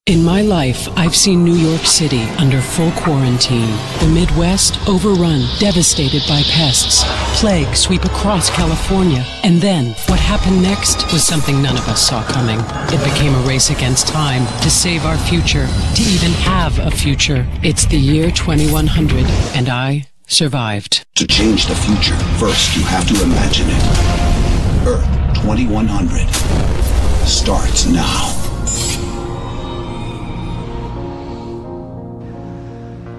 In my life, I've seen New York City under full quarantine, the Midwest overrun, devastated by pests, plague sweep across California, and then what happened next was something none of us saw coming. It became a race against time to save our future, to even have a future. It's the year 2100, and I survived. To change the future, first you have to imagine it. Earth 2100 starts now.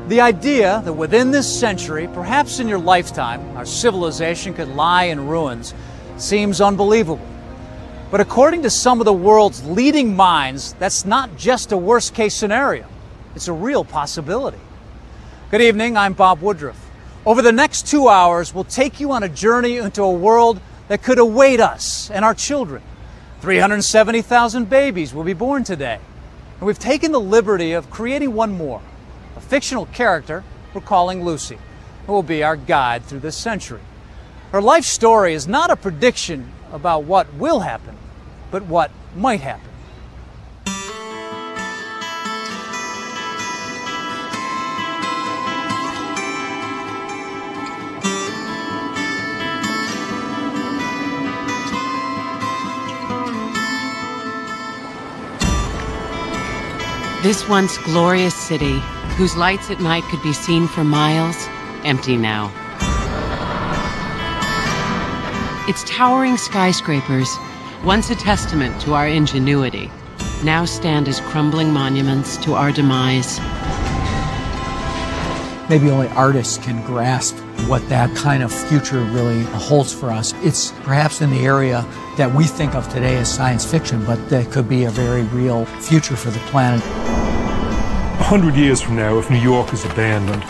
The idea that within this century, perhaps in your lifetime, our civilization could lie in ruins seems unbelievable. But according to some of the world's leading minds, that's not just a worst-case scenario. It's a real possibility. Good evening, I'm Bob Woodruff. Over the next 2 hours, we'll take you on a journey into a world that could await us and our children. 370,000 babies will be born today. And we've taken the liberty of creating one more. A fictional character we're calling Lucy, who will be our guide through this century. Her life story is not a prediction about what will happen, but what might happen. This once glorious city, whose lights at night could be seen for miles, empty now. Its towering skyscrapers, once a testament to our ingenuity, now stand as crumbling monuments to our demise. Maybe only artists can grasp what that kind of future really holds for us. It's perhaps in the area that we think of today as science fiction, but that could be a very real future for the planet. 100 years from now, if New York is abandoned,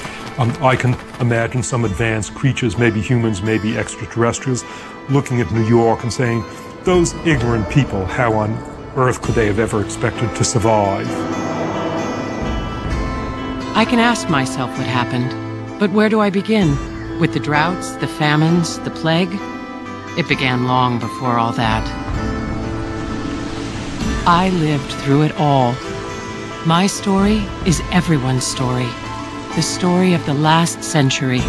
I can imagine some advanced creatures, maybe humans, maybe extraterrestrials, looking at New York and saying, those ignorant people, how on earth could they have ever expected to survive? I can ask myself what happened, but where do I begin? With the droughts, the famines, the plague? It began long before all that. I lived through it all. My story is everyone's story, the story of the last century.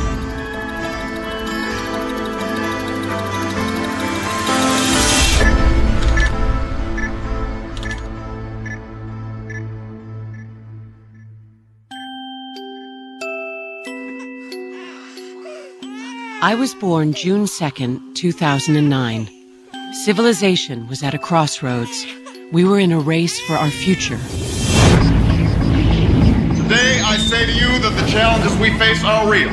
I was born June 2nd, 2009. Civilization was at a crossroads. We were in a race for our future. Today, I say to you that the challenges we face are real.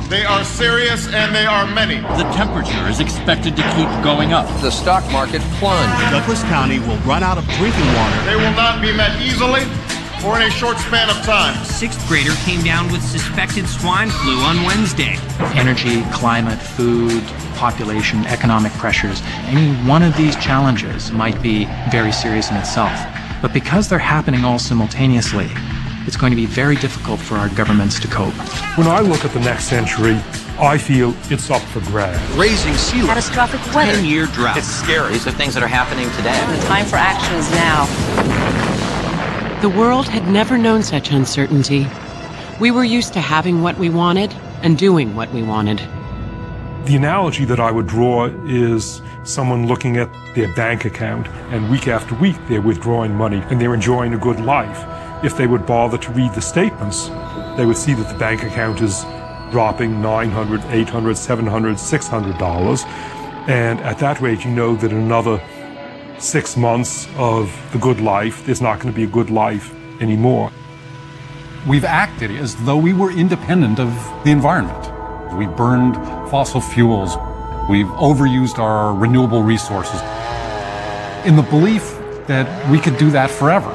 They are serious and they are many. The temperature is expected to keep going up. The stock market plunged. Douglas County will run out of drinking water. They will not be met easily or in a short span of time. A sixth grader came down with suspected swine flu on Wednesday. Energy, climate, food, population, economic pressures. Any one of these challenges might be very serious in itself. But because they're happening all simultaneously, it's going to be very difficult for our governments to cope. When I look at the next century, I feel it's up for grabs. Raising sea level. Catastrophic weather. 10-year drought. It's scary. These are things that are happening today. The time for action is now. The world had never known such uncertainty. We were used to having what we wanted and doing what we wanted. The analogy that I would draw is someone looking at their bank account and week after week they're withdrawing money and they're enjoying a good life. If they would bother to read the statements, they would see that the bank account is dropping $900, $800, $700, $600. And at that rate, you know that in another 6 months of the good life, there's not going to be a good life anymore. We've acted as though we were independent of the environment. We burned fossil fuels. We've overused our renewable resources in the belief that we could do that forever.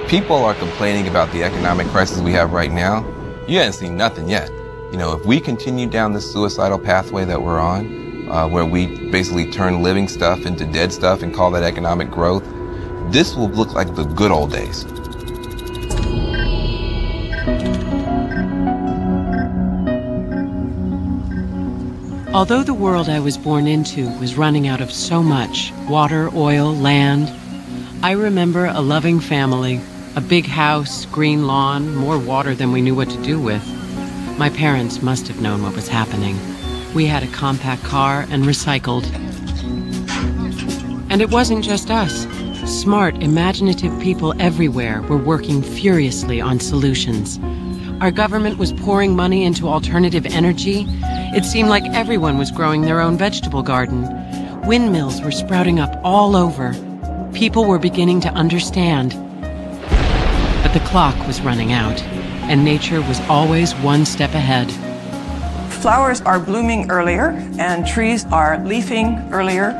People are complaining about the economic crisis we have right now. You haven't seen nothing yet. You know, if we continue down this suicidal pathway that we're on, where we basically turn living stuff into dead stuff and call that economic growth, this will look like the good old days. Although the world I was born into was running out of so much, water, oil, land, I remember a loving family A big house, green lawn, more water than we knew what to do with. My parents must have known what was happening. We had a compact car and recycled. And it wasn't just us. Smart, imaginative people everywhere were working furiously on solutions. Our government was pouring money into alternative energy. It seemed like everyone was growing their own vegetable garden. Windmills were sprouting up all over. People were beginning to understand. But the clock was running out, and nature was always one step ahead. Flowers are blooming earlier, and trees are leafing earlier.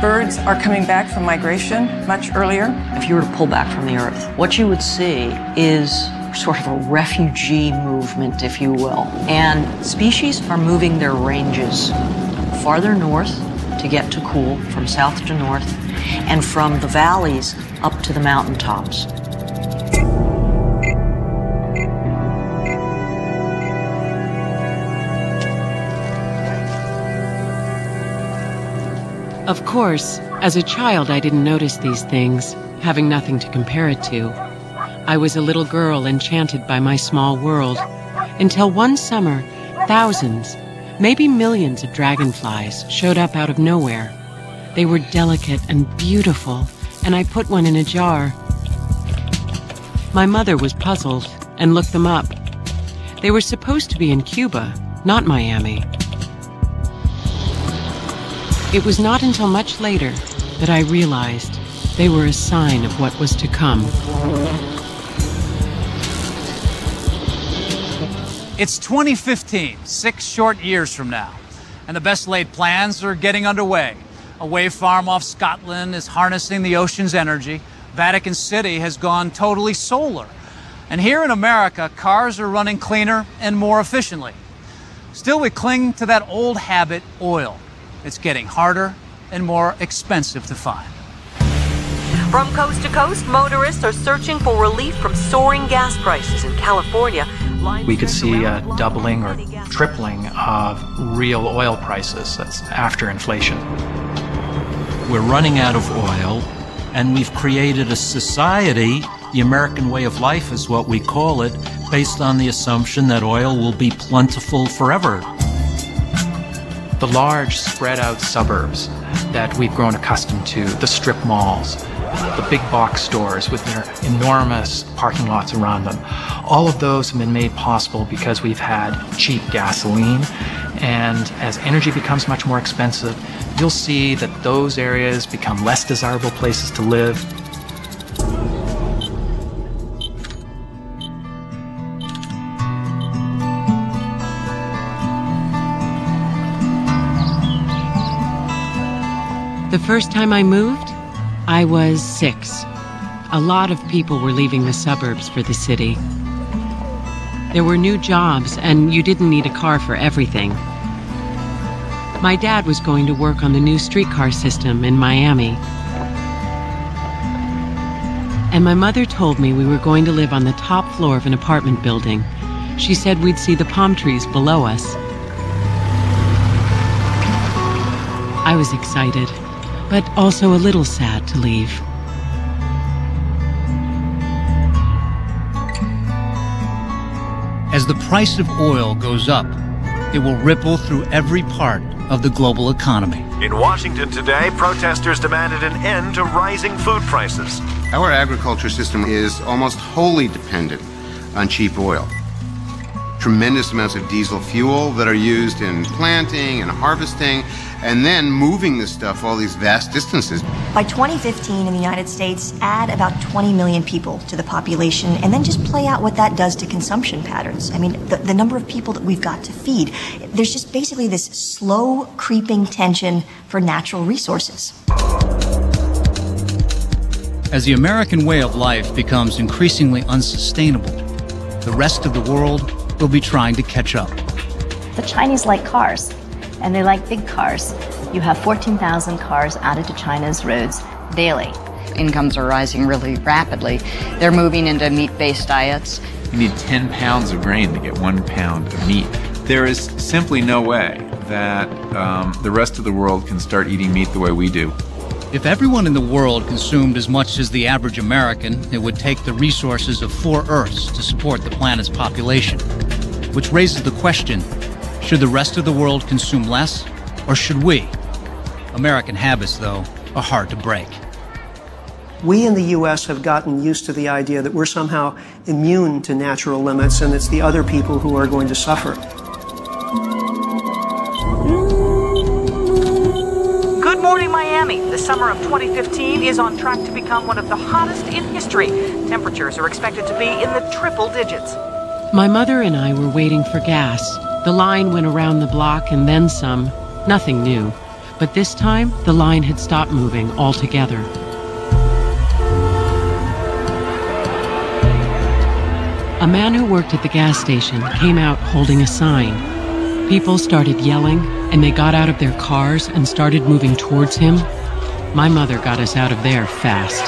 Birds are coming back from migration much earlier. If you were to pull back from the Earth, what you would see is sort of a refugee movement, if you will. And species are moving their ranges farther north to get to cool, from south to north, and from the valleys up to the mountaintops. Of course, as a child, I didn't notice these things, having nothing to compare it to. I was a little girl enchanted by my small world, until one summer, thousands, maybe millions of dragonflies showed up out of nowhere. They were delicate and beautiful, and I put one in a jar. My mother was puzzled and looked them up. They were supposed to be in Cuba, not Miami. It was not until much later that I realized they were a sign of what was to come. It's 2015, 6 short years from now, and the best laid plans are getting underway. A wave farm off Scotland is harnessing the ocean's energy. Vatican City has gone totally solar. And here in America, cars are running cleaner and more efficiently. Still, we cling to that old habit, oil. It's getting harder and more expensive to find. From coast to coast, motorists are searching for relief from soaring gas prices in California. We could see a doubling or tripling of real oil prices. That's after inflation. We're running out of oil, and we've created a society, the American way of life is what we call it, based on the assumption that oil will be plentiful forever. The large spread out suburbs that we've grown accustomed to, the strip malls, the big box stores with their enormous parking lots around them, all of those have been made possible because we've had cheap gasoline. And as energy becomes much more expensive, you'll see that those areas become less desirable places to live. The first time I moved, I was 6. A lot of people were leaving the suburbs for the city. There were new jobs, and you didn't need a car for everything. My dad was going to work on the new streetcar system in Miami. And my mother told me we were going to live on the top floor of an apartment building. She said we'd see the palm trees below us. I was excited, but also a little sad to leave. As the price of oil goes up, it will ripple through every part of the global economy. In Washington today, protesters demanded an end to rising food prices. Our agriculture system is almost wholly dependent on cheap oil. Tremendous amounts of diesel fuel that are used in planting and harvesting, and then moving this stuff all these vast distances. By 2015 in the United States, add about 20 million people to the population, and then just play out what that does to consumption patterns. I mean, the number of people that we've got to feed. There's just basically this slow creeping tension for natural resources. As the American way of life becomes increasingly unsustainable, the rest of the world will be trying to catch up. The Chinese like cars, and they like big cars. You have 14,000 cars added to China's roads daily. Incomes are rising really rapidly. They're moving into meat-based diets. You need 10 pounds of grain to get 1 pound of meat. There is simply no way that the rest of the world can start eating meat the way we do. If everyone in the world consumed as much as the average American, it would take the resources of 4 Earths to support the planet's population. Which raises the question, should the rest of the world consume less, or should we? American habits, though, are hard to break. We in the U.S. have gotten used to the idea that we're somehow immune to natural limits and it's the other people who are going to suffer. Good morning, Miami. The summer of 2015 is on track to become one of the hottest in history. Temperatures are expected to be in the triple digits. My mother and I were waiting for gas. The line went around the block and then some. Nothing new. But this time, the line had stopped moving altogether. A man who worked at the gas station came out holding a sign. People started yelling, and they got out of their cars and started moving towards him. My mother got us out of there fast.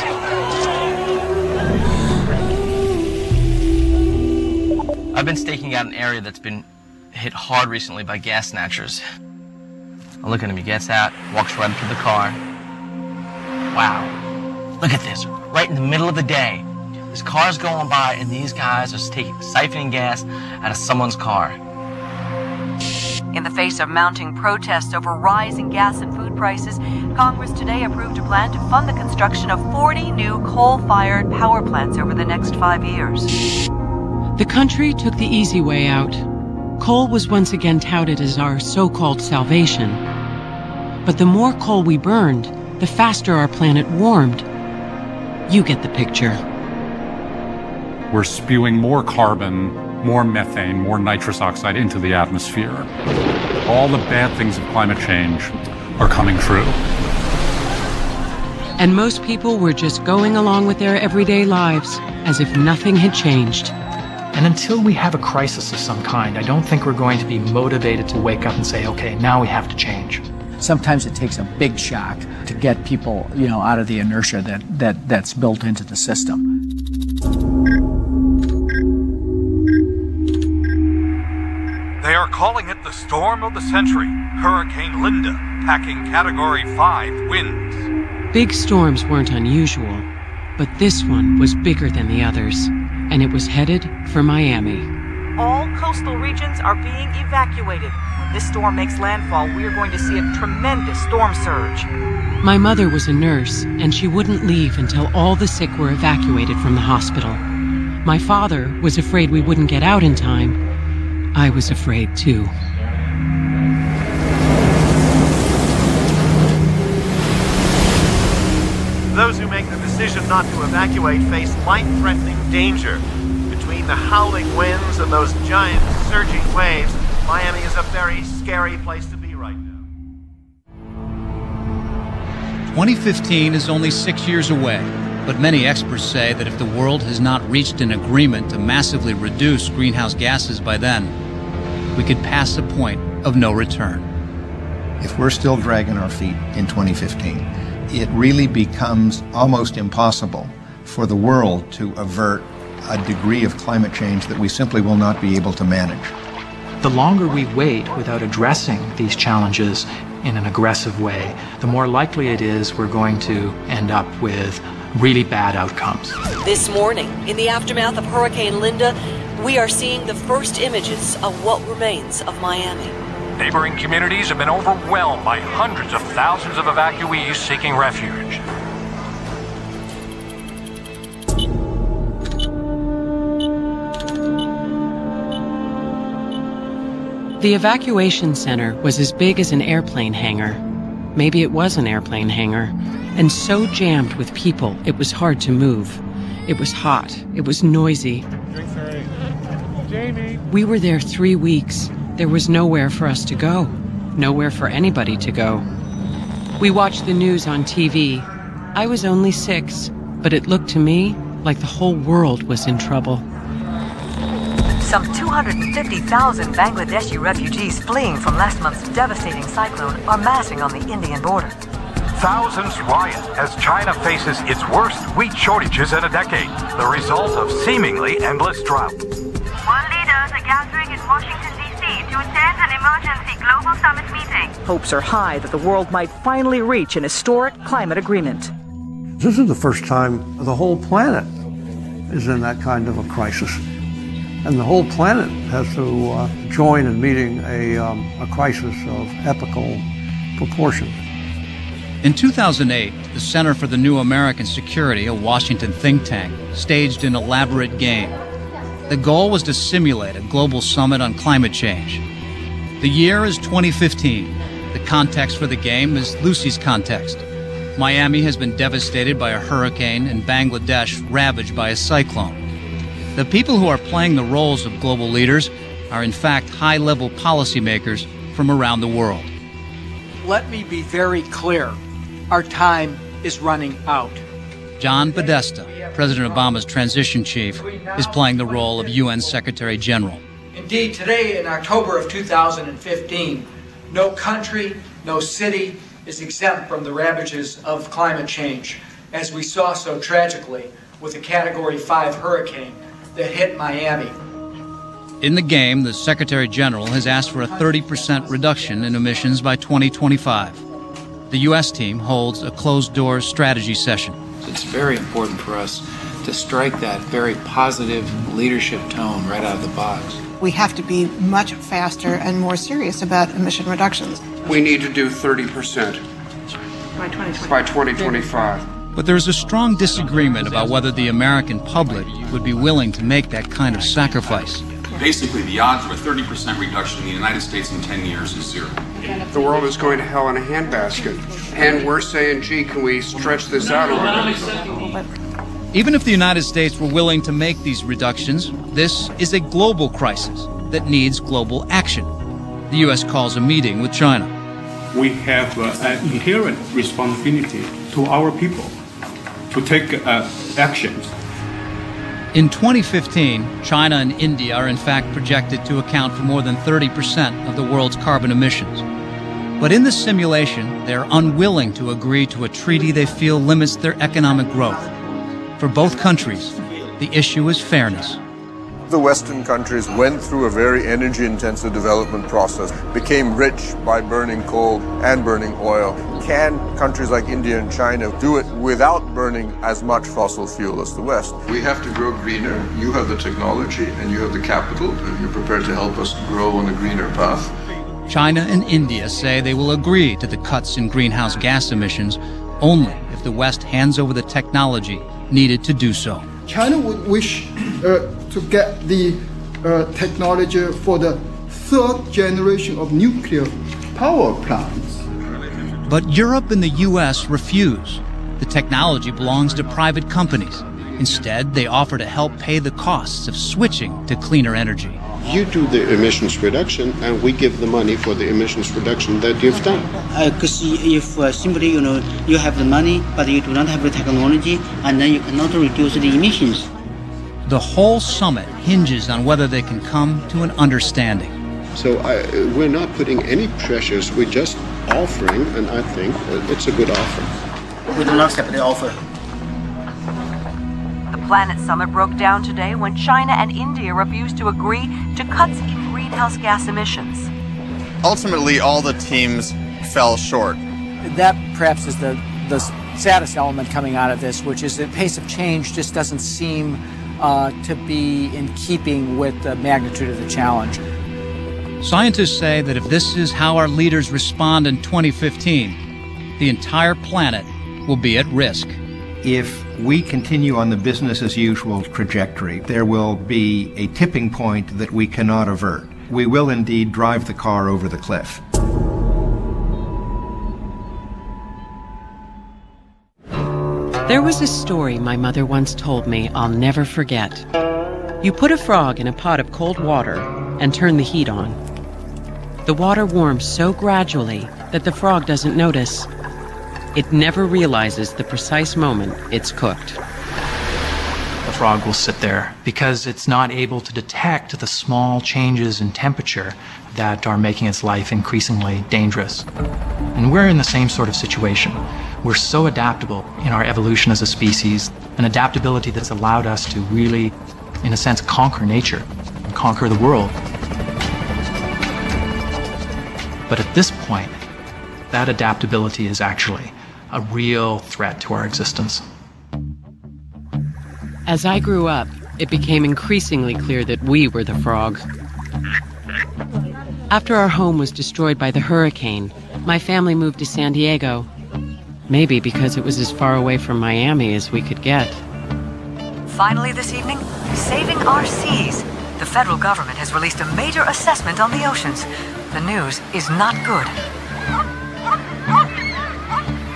I've been staking out an area that's been hit hard recently by gas snatchers. I look at him, he gets out, walks right up to the car. Wow. Look at this, right in the middle of the day. There's cars going by and these guys are siphoning gas out of someone's car. In the face of mounting protests over rising gas and food prices, Congress today approved a plan to fund the construction of 40 new coal-fired power plants over the next 5 years. The country took the easy way out. Coal was once again touted as our so-called salvation. But the more coal we burned, the faster our planet warmed. You get the picture. We're spewing more carbon, more methane, more nitrous oxide into the atmosphere. All the bad things of climate change are coming true. And most people were just going along with their everyday lives, as if nothing had changed. And until we have a crisis of some kind, I don't think we're going to be motivated to wake up and say, okay, now we have to change. Sometimes it takes a big shock to get people, out of the inertia that's built into the system. They are calling it the storm of the century, Hurricane Linda, packing Category 5 winds. Big storms weren't unusual, but this one was bigger than the others, and it was headed for Miami. All coastal regions are being evacuated. When this storm makes landfall, we are going to see a tremendous storm surge. My mother was a nurse, and she wouldn't leave until all the sick were evacuated from the hospital. My father was afraid we wouldn't get out in time. I was afraid, too. Those who make the decision not to evacuate face life-threatening danger. Between the howling winds and those giant surging waves, Miami is a very scary place to be right now. 2015 is only 6 years away, but many experts say that if the world has not reached an agreement to massively reduce greenhouse gases by then, we could pass a point of no return. If we're still dragging our feet in 2015, it really becomes almost impossible for the world to avert a degree of climate change that we simply will not be able to manage. The longer we wait without addressing these challenges in an aggressive way, the more likely it is we're going to end up with really bad outcomes. This morning, in the aftermath of Hurricane Linda, we are seeing the first images of what remains of Miami. Neighboring communities have been overwhelmed by hundreds of thousands of evacuees seeking refuge. The evacuation center was as big as an airplane hangar. Maybe it was an airplane hangar. And so jammed with people, it was hard to move. It was hot. It was noisy. We were there 3 weeks. There was nowhere for us to go. Nowhere for anybody to go. We watched the news on TV. I was only 6, but it looked to me like the whole world was in trouble. Some 250,000 Bangladeshi refugees fleeing from last month's devastating cyclone are massing on the Indian border. Thousands riot as China faces its worst wheat shortages in a decade, the result of seemingly endless drought. World leaders are gathering in Washington, D.C. to attend an Emergency Global Summit meeting. Hopes are high that the world might finally reach an historic climate agreement. This is the first time the whole planet is in that kind of a crisis. And the whole planet has to join in meeting a crisis of epical proportion. In 2008, the Center for the New American Security, a Washington think tank, staged an elaborate game. The goal was to simulate a global summit on climate change. The year is 2015. The context for the game is Lucy's context. Miami has been devastated by a hurricane and Bangladesh ravaged by a cyclone. The people who are playing the roles of global leaders are in fact high-level policymakers from around the world. Let me be very clear. Our time is running out. John Podesta, President Obama's transition chief, is playing the role of UN Secretary General. Indeed, today in October of 2015, no country, no city is exempt from the ravages of climate change, as we saw so tragically with the Category 5 hurricane that hit Miami. In the game, the Secretary General has asked for a 30% reduction in emissions by 2025. The U.S. team holds a closed-door strategy session. It's very important for us to strike that very positive leadership tone right out of the box. We have to be much faster and more serious about emission reductions. We need to do 30% by 2025. But there's a strong disagreement about whether the American public would be willing to make that kind of sacrifice. Basically, the odds of a 30% reduction in the United States in 10 years is zero. The world is going to hell in a handbasket. And we're saying, gee, can we stretch this out a little? Even if the United States were willing to make these reductions, this is a global crisis that needs global action. The U.S. calls a meeting with China. We have an inherent responsibility to our people to take actions. In 2015, China and India are in fact projected to account for more than 30% of the world's carbon emissions. But in the simulation, they're unwilling to agree to a treaty they feel limits their economic growth. For both countries, the issue is fairness. The Western countries went through a very energy-intensive development process, became rich by burning coal and burning oil. Can countries like India and China do it without burning as much fossil fuel as the West? We have to grow greener. You have the technology and you have the capital, and you're prepared to help us grow on a greener path. China and India say they will agree to the cuts in greenhouse gas emissions only if the West hands over the technology needed to do so. China would wish to get the technology for the third generation of nuclear power plants. But Europe and the U.S. refuse. The technology belongs to private companies. Instead, they offer to help pay the costs of switching to cleaner energy. You do the emissions reduction, and we give the money for the emissions reduction that you've done. Because if simply, you have the money, but you do not have the technology, and then you cannot reduce the emissions. The whole summit hinges on whether they can come to an understanding. So we're not putting any pressures, we're just offering, and I think it's a good offer. We do not accept the offer. The Planet Summit broke down today when China and India refused to agree to cuts in greenhouse gas emissions. Ultimately, all the teams fell short. That perhaps is the saddest element coming out of this, which is the pace of change just doesn't seem to be in keeping with the magnitude of the challenge. Scientists say that if this is how our leaders respond in 2015, the entire planet will be at risk. If we continue on the business-as-usual trajectory, there will be a tipping point that we cannot avert. We will indeed drive the car over the cliff. There was a story my mother once told me I'll never forget. You put a frog in a pot of cold water and turn the heat on. The water warms so gradually that the frog doesn't notice. It never realizes the precise moment it's cooked. The frog will sit there because it's not able to detect the small changes in temperature that are making its life increasingly dangerous. And we're in the same sort of situation. We're so adaptable in our evolution as a species, an adaptability that's allowed us to really, in a sense, conquer nature and conquer the world. But at this point, that adaptability is actually a real threat to our existence. As I grew up, it became increasingly clear that we were the frog. After our home was destroyed by the hurricane, my family moved to San Diego. Maybe because it was as far away from Miami as we could get. Finally this evening, saving our seas. The federal government has released a major assessment on the oceans. The news is not good.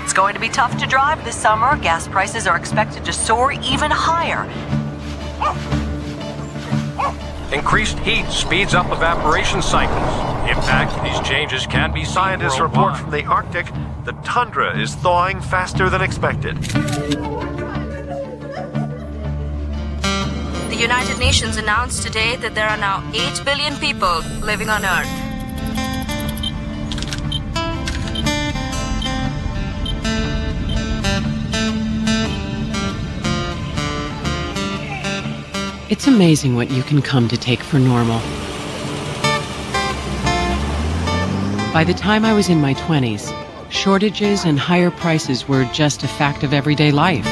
It's going to be tough to drive this summer. Gas prices are expected to soar even higher. Increased heat speeds up evaporation cycles. In fact, these changes can be scientists report from the Arctic. The tundra is thawing faster than expected. The United Nations announced today that there are now 8 billion people living on Earth. It's amazing what you can come to take for normal. By the time I was in my 20s, shortages and higher prices were just a fact of everyday life.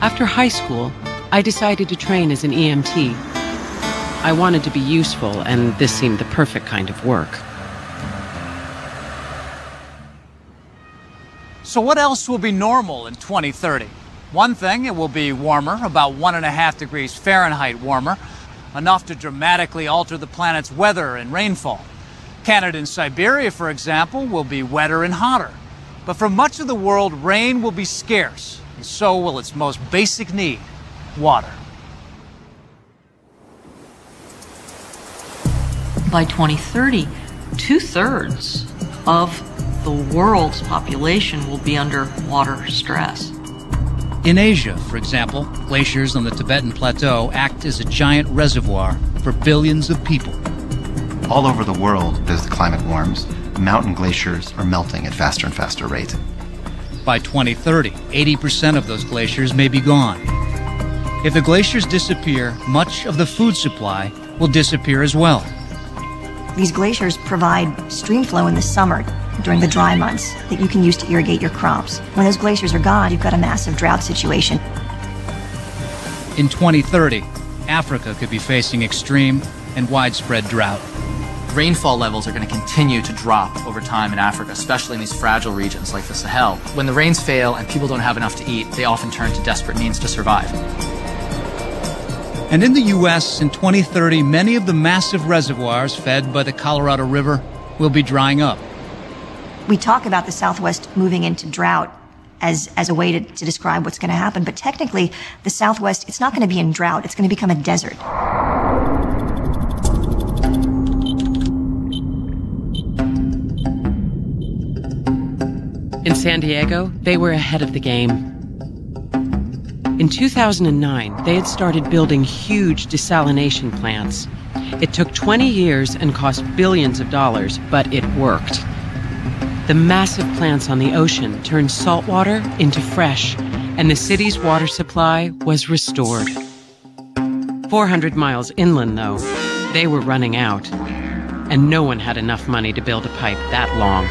After high school, I decided to train as an EMT. I wanted to be useful, and this seemed the perfect kind of work. So what else will be normal in 2030? One thing, it will be warmer, about 1.5 degrees Fahrenheit warmer, enough to dramatically alter the planet's weather and rainfall. Canada and Siberia, for example, will be wetter and hotter. But for much of the world, rain will be scarce, and so will its most basic need, water. By 2030, 2/3 of the world's population will be under water stress. In Asia, for example, glaciers on the Tibetan Plateau act as a giant reservoir for billions of people. All over the world, as the climate warms, mountain glaciers are melting at faster and faster rates. By 2030, 80% of those glaciers may be gone. If the glaciers disappear, much of the food supply will disappear as well. These glaciers provide stream flow in the summer during the dry months that you can use to irrigate your crops. When those glaciers are gone, you've got a massive drought situation. In 2030, Africa could be facing extreme and widespread drought. Rainfall levels are going to continue to drop over time in Africa, especially in these fragile regions like the Sahel. When the rains fail and people don't have enough to eat, they often turn to desperate means to survive. And in the U.S., in 2030, many of the massive reservoirs fed by the Colorado River will be drying up. We talk about the Southwest moving into drought as a way to describe what's going to happen, but technically, the Southwest, it's not going to be in drought, it's going to become a desert. In San Diego, they were ahead of the game. In 2009, they had started building huge desalination plants. It took 20 years and cost billions of dollars, but it worked. The massive plants on the ocean turned salt water into fresh, and the city's water supply was restored. 400 miles inland, though, they were running out, and no one had enough money to build a pipe that long.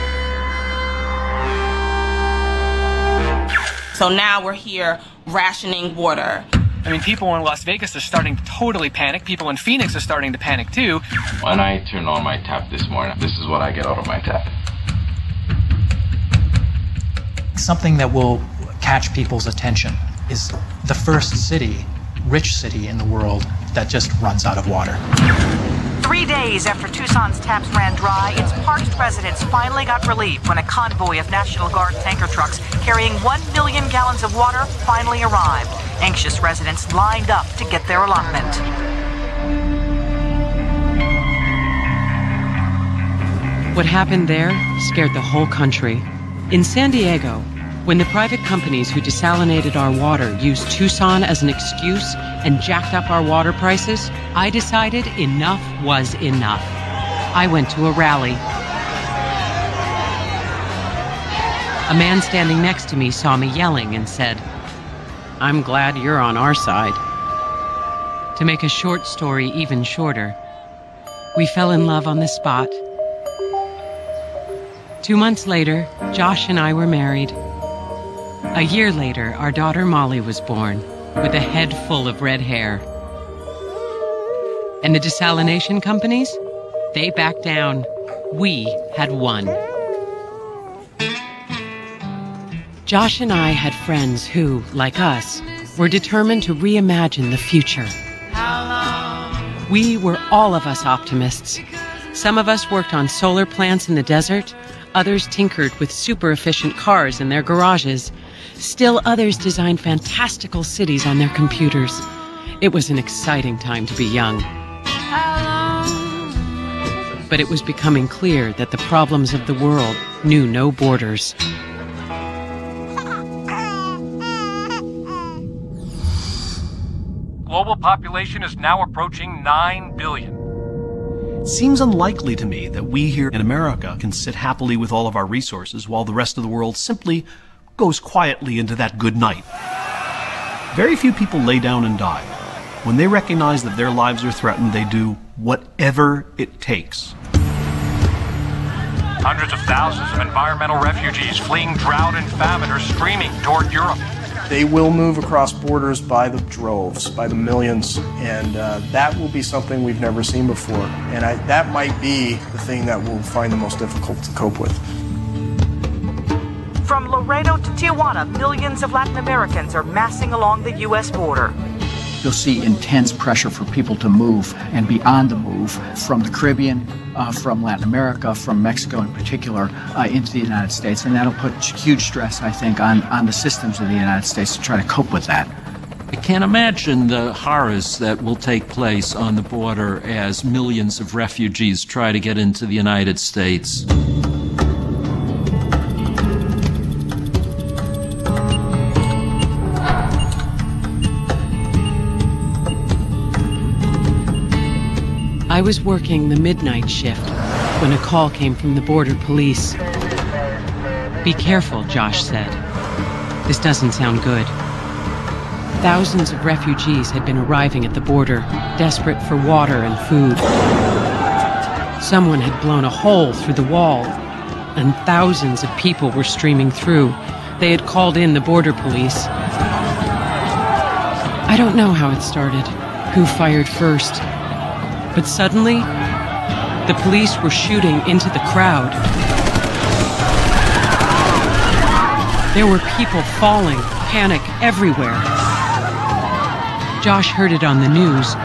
So now we're here rationing water. I mean, people in Las Vegas are starting to totally panic. People in Phoenix are starting to panic, too. When I turn on my tap this morning, this is what I get out of my tap. Something that will catch people's attention is the first city, rich city in the world that just runs out of water. 3 days after Tucson's taps ran dry, its parched residents finally got relief when a convoy of National Guard tanker trucks carrying 1 million gallons of water finally arrived. Anxious residents lined up to get their allotment. What happened there scared the whole country. In San Diego, when the private companies who desalinated our water used Tucson as an excuse and jacked up our water prices, I decided enough was enough. I went to a rally. A man standing next to me saw me yelling and said, "I'm glad you're on our side." To make a short story even shorter, We fell in love on the spot. 2 months later, Josh and I were married. A year later, our daughter Molly was born, with a head full of red hair. And the desalination companies? They backed down. We had won. Josh and I had friends who, like us, were determined to reimagine the future. We were all of us optimists. Some of us worked on solar plants in the desert. Others tinkered with super-efficient cars in their garages. Still others designed fantastical cities on their computers. It was an exciting time to be young. But it was becoming clear that the problems of the world knew no borders. Global population is now approaching 9 billion. It seems unlikely to me that we here in America can sit happily with all of our resources while the rest of the world simply goes quietly into that good night. Very few people lay down and die. When they recognize that their lives are threatened, they do whatever it takes. Hundreds of thousands of environmental refugees fleeing drought and famine are streaming toward Europe. They will move across borders by the droves, by the millions, and that will be something we've never seen before. And that might be the thing that we'll find the most difficult to cope with. From Laredo to Tijuana, millions of Latin Americans are massing along the U.S. border. You'll see intense pressure for people to move and be on the move from the Caribbean, from Latin America, from Mexico in particular, into the United States. And that'll put huge stress, I think, on the systems of the United States to try to cope with that. I can't imagine the horrors that will take place on the border as millions of refugees try to get into the United States. I was working the midnight shift when a call came from the border police. "Be careful," Josh said. "This doesn't sound good." Thousands of refugees had been arriving at the border, desperate for water and food. Someone had blown a hole through the wall, and thousands of people were streaming through. They had called in the border police. I don't know how it started, who fired first. But suddenly, the police were shooting into the crowd. There were people falling, panic everywhere. Josh heard it on the news,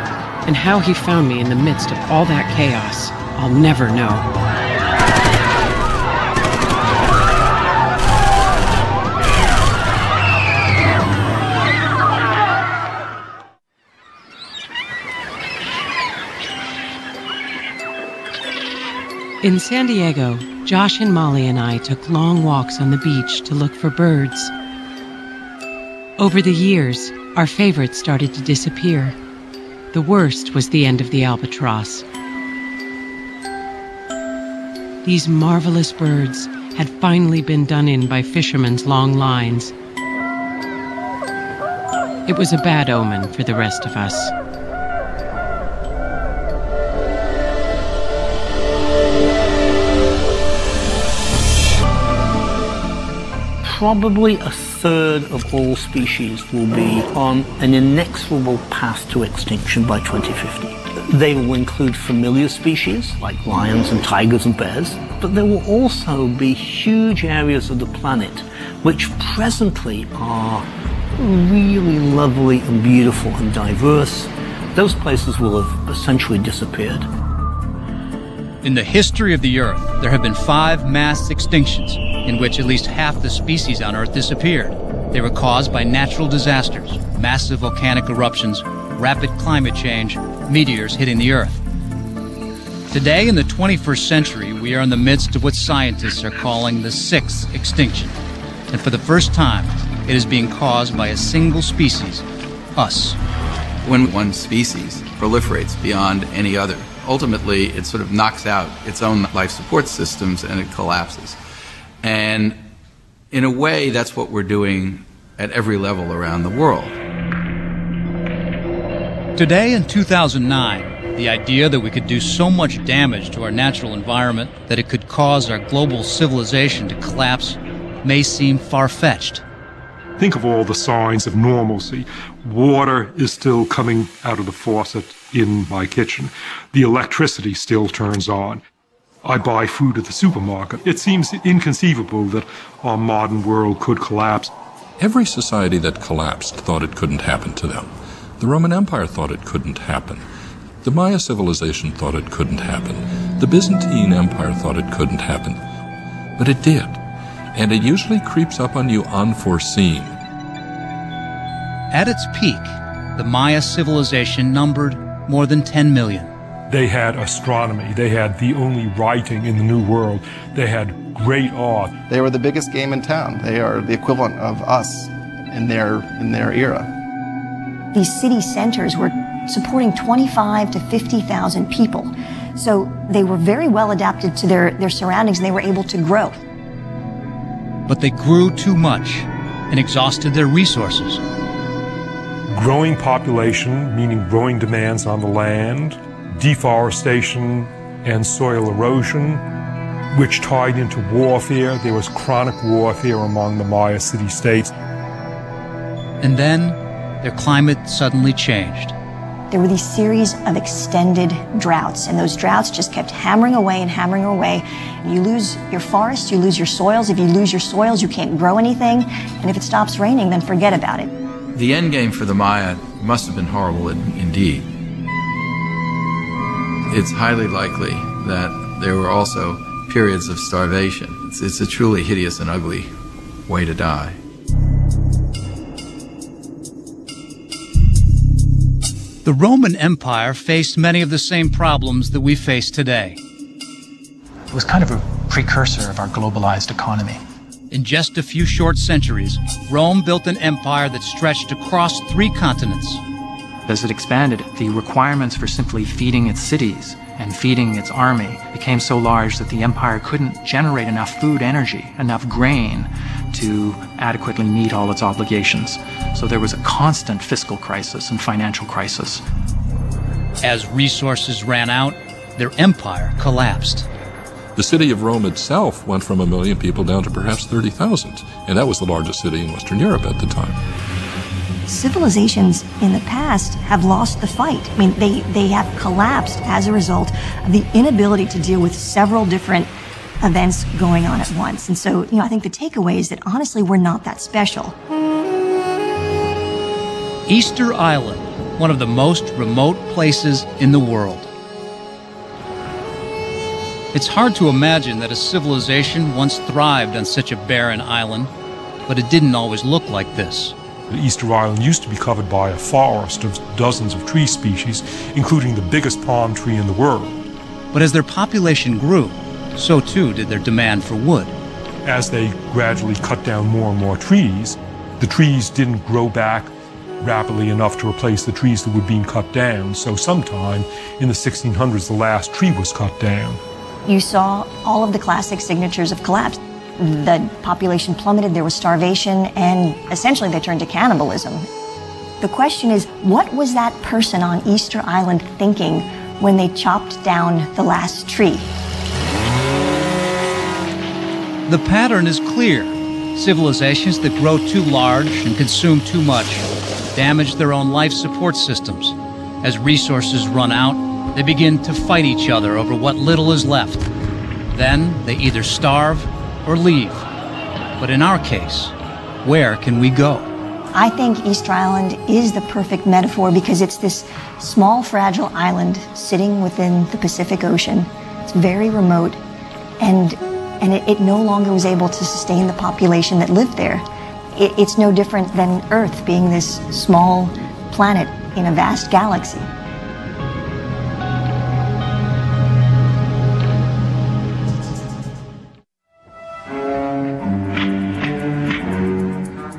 and how he found me in the midst of all that chaos, I'll never know. In San Diego, Josh and Molly and I took long walks on the beach to look for birds. Over the years, our favorites started to disappear. The worst was the end of the albatross. These marvelous birds had finally been done in by fishermen's long lines. It was a bad omen for the rest of us. Probably a third of all species will be on an inexorable path to extinction by 2050. They will include familiar species like lions and tigers and bears, but there will also be huge areas of the planet which presently are really lovely and beautiful and diverse. Those places will have essentially disappeared. In the history of the Earth, there have been 5 mass extinctions in which at least half the species on Earth disappeared. They were caused by natural disasters, massive volcanic eruptions, rapid climate change, meteors hitting the Earth. Today, in the 21st century, we are in the midst of what scientists are calling the 6th extinction. And for the first time, it is being caused by a single species, us. When one species proliferates beyond any other, ultimately it sort of knocks out its own life support systems and it collapses. And in a way, that's what we're doing at every level around the world. Today in 2009, The idea that we could do so much damage to our natural environment that it could cause our global civilization to collapse may seem far-fetched. Think of all the signs of normalcy. Water is still coming out of the faucet in my kitchen. The electricity still turns on. I buy food at the supermarket. It seems inconceivable that our modern world could collapse. Every society that collapsed thought it couldn't happen to them. The Roman Empire thought it couldn't happen. The Maya civilization thought it couldn't happen. The Byzantine Empire thought it couldn't happen. But it did. And it usually creeps up on you unforeseen. At its peak, the Maya civilization numbered more than 10 million. They had astronomy. They had the only writing in the New World. They had great art. They were the biggest game in town. They are the equivalent of us in their era. These city centers were supporting 25 to 50,000 people. So they were very well adapted to their surroundings, and they were able to grow. But they grew too much and exhausted their resources. Growing population, meaning growing demands on the land, deforestation and soil erosion, which tied into warfare. There was chronic warfare among the Maya city-states. And then their climate suddenly changed. There were these series of extended droughts, and those droughts just kept hammering away and hammering away. You lose your forests, you lose your soils. If you lose your soils, you can't grow anything. And if it stops raining, then forget about it. The end game for the Maya must have been horrible indeed. It's highly likely that there were also periods of starvation. It's a truly hideous and ugly way to die. The Roman Empire faced many of the same problems that we face today. It was kind of a precursor of our globalized economy. In just a few short centuries, Rome built an empire that stretched across 3 continents. As it expanded, the requirements for simply feeding its cities and feeding its army became so large that the empire couldn't generate enough food energy, enough grain, to adequately meet all its obligations. So there was a constant fiscal crisis and financial crisis. As resources ran out, their empire collapsed. The city of Rome itself went from 1 million people down to perhaps 30,000, and that was the largest city in Western Europe at the time. Civilizations in the past have lost the fight. I mean, they have collapsed as a result of the inability to deal with several different events going on at once. And so, I think the takeaway is that honestly, we're not that special. Easter Island, one of the most remote places in the world. It's hard to imagine that a civilization once thrived on such a barren island, but it didn't always look like this. Easter Island used to be covered by a forest of dozens of tree species, including the biggest palm tree in the world. But as their population grew, so too did their demand for wood. As they gradually cut down more and more trees, the trees didn't grow back rapidly enough to replace the trees that were being cut down. So sometime in the 1600s, the last tree was cut down. You saw all of the classic signatures of collapse. The population plummeted, there was starvation, and essentially they turned to cannibalism. The question is, what was that person on Easter Island thinking when they chopped down the last tree? The pattern is clear. Civilizations that grow too large and consume too much damage their own life support systems. As resources run out, they begin to fight each other over what little is left. Then they either starve or leave. But in our case, where can we go? I think Easter Island is the perfect metaphor because it's this small, fragile island sitting within the Pacific Ocean. It's very remote, and it no longer was able to sustain the population that lived there. It's no different than Earth being this small planet in a vast galaxy.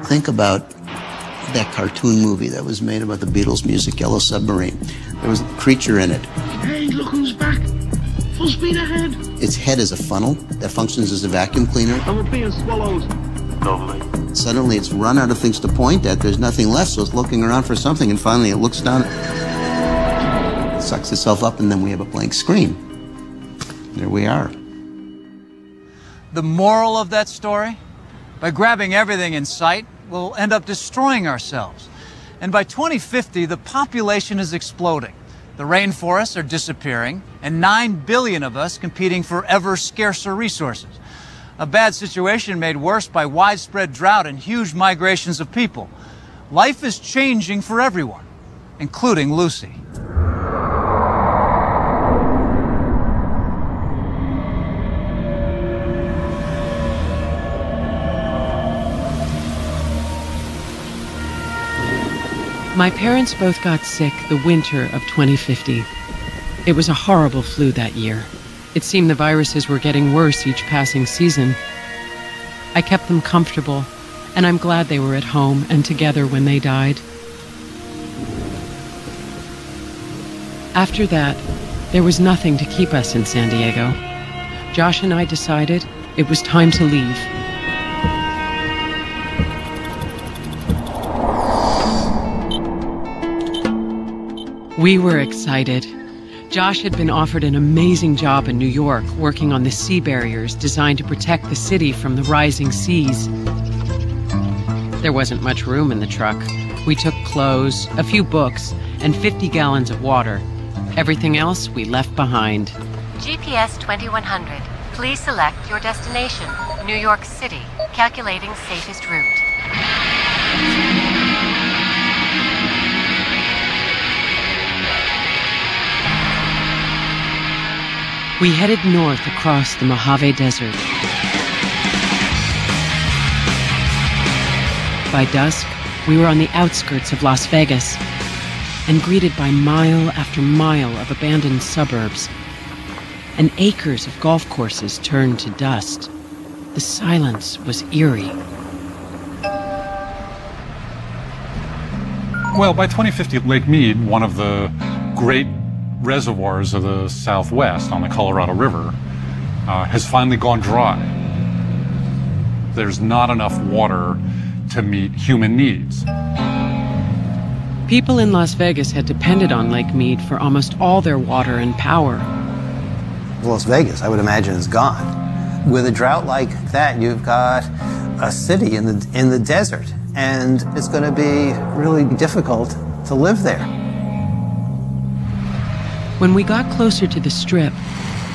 Think about that cartoon movie that was made about the Beatles' music, Yellow Submarine. There was a creature in it. Hey, look who's back. Full speed ahead. Its head is a funnel that functions as a vacuum cleaner. And we're being swallowed. Lovely. Suddenly it's run out of things to point at. There's nothing left, so it's looking around for something, and finally it looks down. It sucks itself up, and then we have a blank screen. There we are. The moral of that story? By grabbing everything in sight, we'll end up destroying ourselves. And by 2050, the population is exploding. The rainforests are disappearing, and 9 billion of us competing for ever scarcer resources. A bad situation made worse by widespread drought and huge migrations of people. Life is changing for everyone, including Lucy. My parents both got sick the winter of 2050. It was a horrible flu that year. It seemed the viruses were getting worse each passing season. I kept them comfortable, and I'm glad they were at home and together when they died. After that, there was nothing to keep us in San Diego. Josh and I decided it was time to leave. We were excited. Josh had been offered an amazing job in New York, working on the sea barriers designed to protect the city from the rising seas. There wasn't much room in the truck. We took clothes, a few books, and 50 gallons of water. Everything else we left behind. GPS 2100. Please select your destination. New York City. Calculating safest route. We headed north across the Mojave Desert. By dusk, we were on the outskirts of Las Vegas and greeted by mile after mile of abandoned suburbs, and acres of golf courses turned to dust. The silence was eerie. Well, by 2050, Lake Mead, one of the great reservoirs of the Southwest on the Colorado River, has finally gone dry. There's not enough water to meet human needs. People in Las Vegas had depended on Lake Mead for almost all their water and power. Las Vegas, I would imagine, is gone. With a drought like that, you've got a city in the desert, and it's going to be really difficult to live there. When we got closer to the Strip,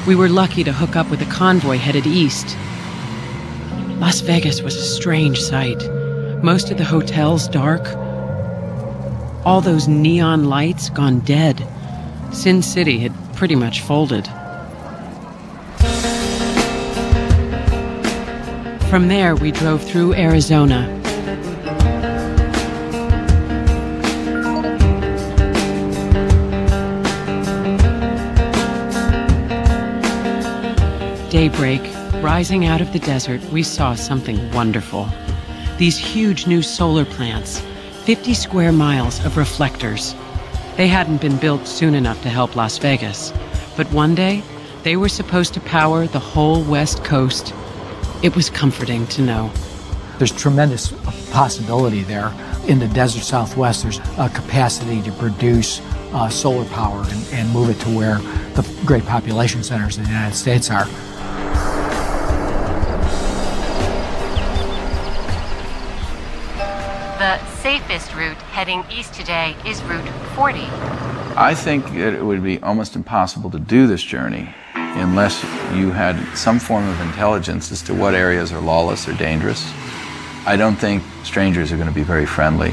we were lucky to hook up with a convoy headed east. Las Vegas was a strange sight. Most of the hotels dark. All those neon lights gone dead. Sin City had pretty much folded. From there, we drove through Arizona. Daybreak, rising out of the desert, we saw something wonderful. These huge new solar plants, 50 square miles of reflectors. They hadn't been built soon enough to help Las Vegas, but one day they were supposed to power the whole West Coast. It was comforting to know. There's tremendous possibility there. In the desert Southwest, there's a capacity to produce solar power and move it to where the great population centers in the United States are. The safest route heading east today is Route 40. I think it would be almost impossible to do this journey unless you had some form of intelligence as to what areas are lawless or dangerous. I don't think strangers are going to be very friendly.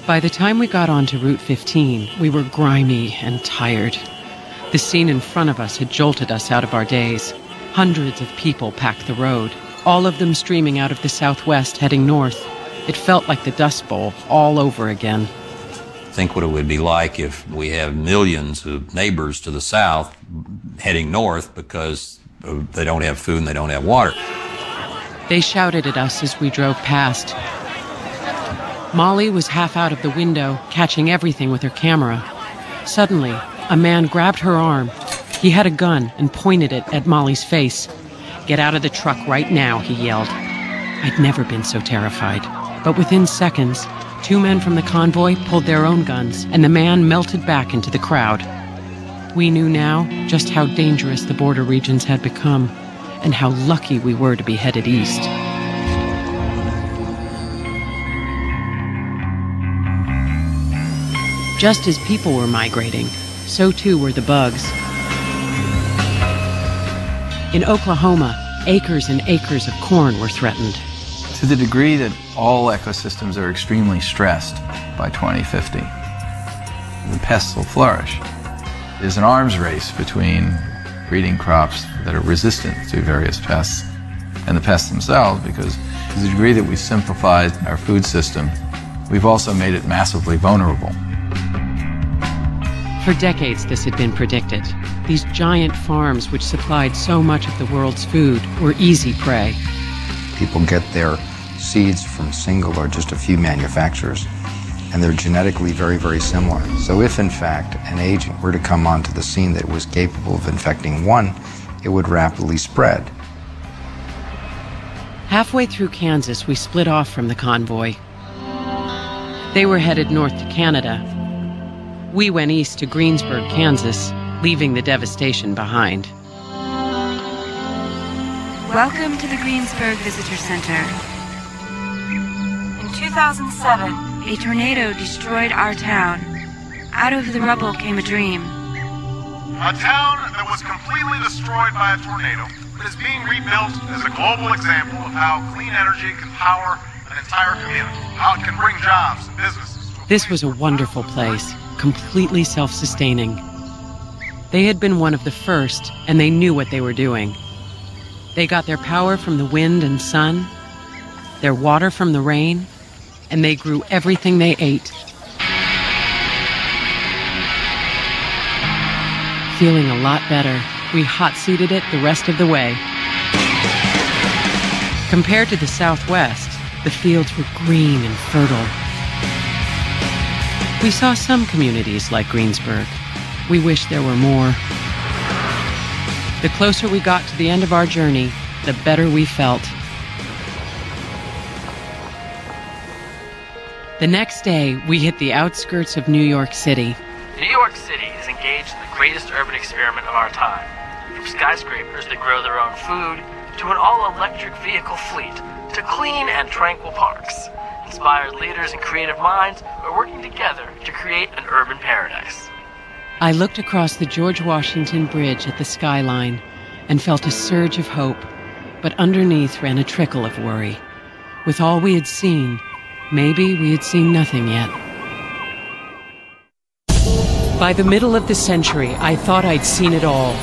By the time we got onto Route 15, we were grimy and tired. The scene in front of us had jolted us out of our days. Hundreds of people packed the road, all of them streaming out of the southwest heading north. It felt like the Dust Bowl all over again. Think what it would be like if we have millions of neighbors to the south heading north because they don't have food and they don't have water. They shouted at us as we drove past. Molly was half out of the window, catching everything with her camera. Suddenly, A man grabbed her arm. He had a gun and pointed it at Molly's face. "Get out of the truck right now," he yelled. I'd never been so terrified. But within seconds, 2 men from the convoy pulled their own guns, and the man melted back into the crowd. We knew now just how dangerous the border regions had become, and how lucky we were to be headed east. Just as people were migrating, so too were the bugs. In Oklahoma, acres and acres of corn were threatened. To the degree that all ecosystems are extremely stressed by 2050, the pests will flourish. There's an arms race between breeding crops that are resistant to various pests and the pests themselves, because to the degree that we've simplified our food system, we've also made it massively vulnerable. For decades, this had been predicted. These giant farms, which supplied so much of the world's food, were easy prey. People get their seeds from single or just a few manufacturers, and they're genetically very, very similar. So if, in fact, an agent were to come onto the scene that was capable of infecting one, it would rapidly spread. Halfway through Kansas, we split off from the convoy. They were headed north to Canada. We went east to Greensburg, Kansas, leaving the devastation behind. Welcome to the Greensburg Visitor Center. In 2007, a tornado destroyed our town. Out of the rubble came a dream. A town that was completely destroyed by a tornado, but is being rebuilt as a global example of how clean energy can power an entire community, how it can bring jobs and businesses. This was a wonderful place, completely self-sustaining. They had been one of the first, and they knew what they were doing. They got their power from the wind and sun, their water from the rain, and they grew everything they ate. Feeling a lot better, we hot-seated it the rest of the way. Compared to the Southwest, the fields were green and fertile. We saw some communities like Greensburg. We wished there were more. The closer we got to the end of our journey, the better we felt. The next day, we hit the outskirts of New York City. New York City is engaged in the greatest urban experiment of our time. From skyscrapers that grow their own food, to an all-electric vehicle fleet, to clean and tranquil parks. Inspired leaders and creative minds are working together to create an urban paradise. I looked across the George Washington Bridge at the skyline and felt a surge of hope, but underneath ran a trickle of worry. With all we had seen, maybe we had seen nothing yet. By the middle of the century, I thought I'd seen it all.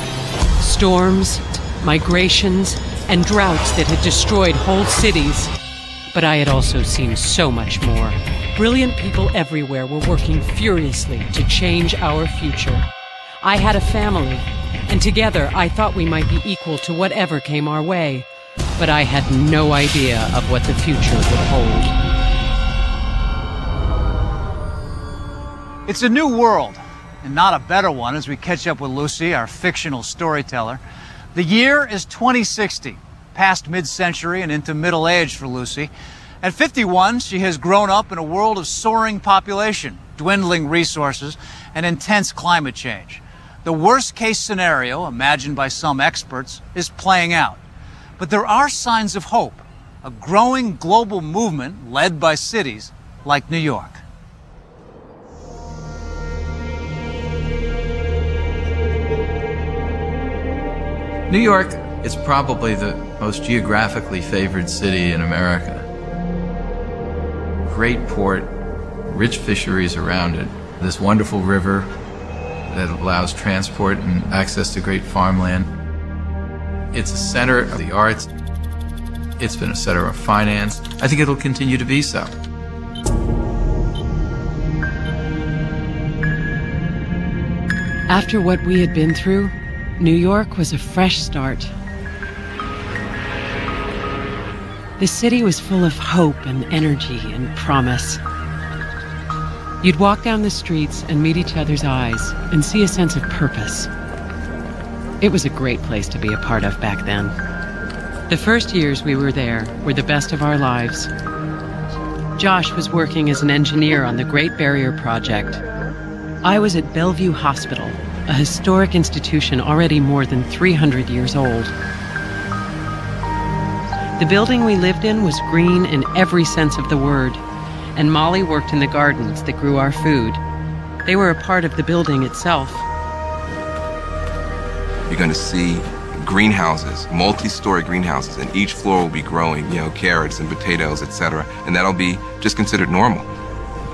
Storms, migrations, and droughts that had destroyed whole cities. But I had also seen so much more. Brilliant people everywhere were working furiously to change our future. I had a family, and together I thought we might be equal to whatever came our way. But I had no idea of what the future would hold. It's a new world, and not a better one as we catch up with Lucy, our fictional storyteller. The year is 2060. Past mid-century and into middle age for Lucy. At 51, she has grown up in a world of soaring population, dwindling resources, and intense climate change. The worst-case scenario, imagined by some experts, is playing out. But there are signs of hope, a growing global movement led by cities like New York. New York is probably the most geographically favored city in America. Great port, rich fisheries around it, this wonderful river that allows transport and access to great farmland. It's a center of the arts. It's been a center of finance. I think it'll continue to be so. After what we had been through, New York was a fresh start. The city was full of hope and energy and promise. You'd walk down the streets and meet each other's eyes and see a sense of purpose. It was a great place to be a part of back then. The first years we were there were the best of our lives. Josh was working as an engineer on the Great Barrier Project. I was at Bellevue Hospital, a historic institution already more than 300 years old. The building we lived in was green in every sense of the word, and Molly worked in the gardens that grew our food. They were a part of the building itself. You're going to see greenhouses, multi-story greenhouses, and each floor will be growing, carrots and potatoes, etc. And that'll be just considered normal.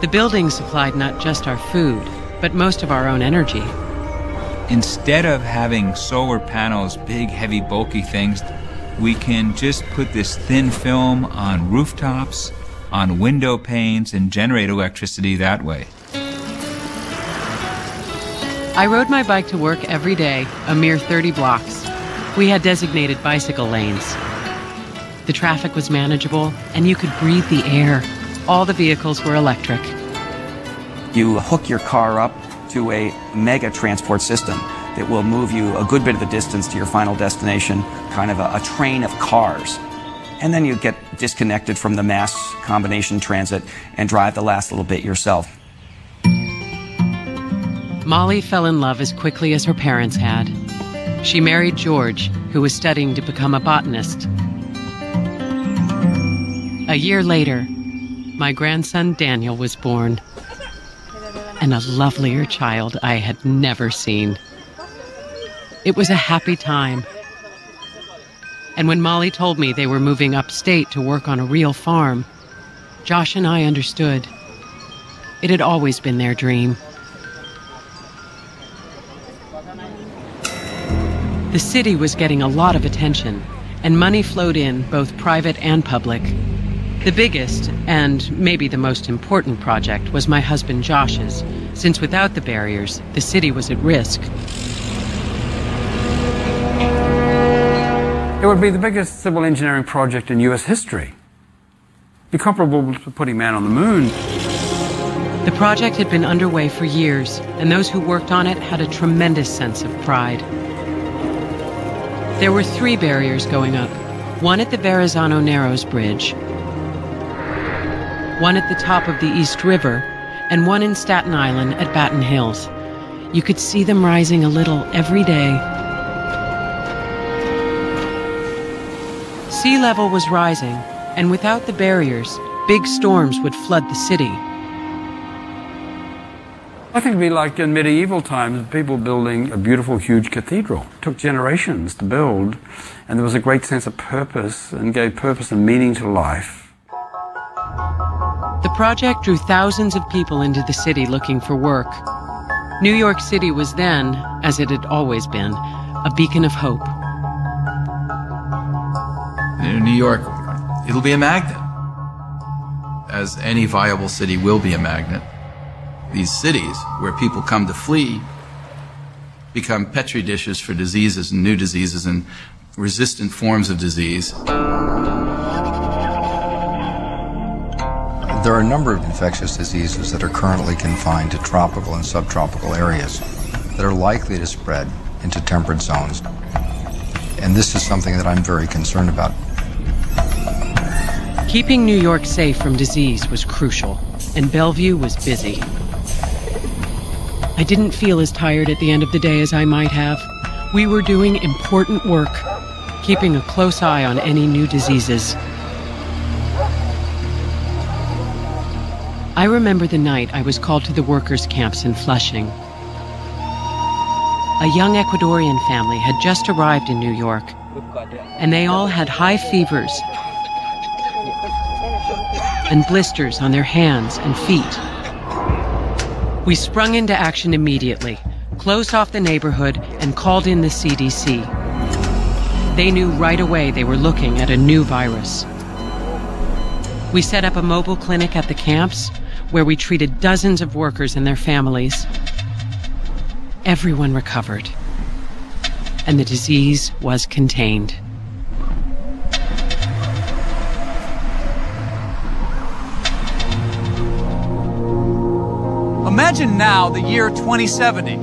The building supplied not just our food, but most of our own energy. Instead of having solar panels, big, heavy, bulky things, we can just put this thin film on rooftops, on window panes, and generate electricity that way. I rode my bike to work every day, a mere 30 blocks. We had designated bicycle lanes. The traffic was manageable, and you could breathe the air. All the vehicles were electric. You hook your car up to a mega transport system that will move you a good bit of the distance to your final destination, kind of a train of cars. And then you get disconnected from the mass combination transit and drive the last little bit yourself. Molly fell in love as quickly as her parents had. She married George, who was studying to become a botanist. A year later, my grandson Daniel was born, and a lovelier child I had never seen. It was a happy time. And when Molly told me they were moving upstate to work on a real farm, Josh and I understood. It had always been their dream. The city was getting a lot of attention, and money flowed in, both private and public. The biggest, and maybe the most important project, was my husband Josh's, since without the barriers, the city was at risk. It would be the biggest civil engineering project in U.S. history. Be comparable to putting man on the moon. The project had been underway for years, and those who worked on it had a tremendous sense of pride. There were 3 barriers going up, one at the Verrazano Narrows Bridge, one at the top of the East River, and one in Staten Island at Baton Hills. You could see them rising a little every day. Sea level was rising, and without the barriers, big storms would flood the city. I think it'd be like in medieval times, people building a beautiful, huge cathedral. It took generations to build, and there was a great sense of purpose and gave purpose and meaning to life. The project drew thousands of people into the city looking for work. New York City was then, as it had always been, a beacon of hope. In New York, it'll be a magnet, as any viable city will be a magnet. These cities, where people come to flee, become petri dishes for diseases and new diseases and resistant forms of disease. There are a number of infectious diseases that are currently confined to tropical and subtropical areas that are likely to spread into temperate zones. And this is something that I'm very concerned about. Keeping New York safe from disease was crucial, and Bellevue was busy. I didn't feel as tired at the end of the day as I might have. We were doing important work, keeping a close eye on any new diseases. I remember the night I was called to the workers' camps in Flushing. A young Ecuadorian family had just arrived in New York, and they all had high fevers and blisters on their hands and feet. We sprung into action immediately, closed off the neighborhood, and called in the CDC. They knew right away they were looking at a new virus. We set up a mobile clinic at the camps, where we treated dozens of workers and their families. Everyone recovered, and the disease was contained. Imagine now the year 2070.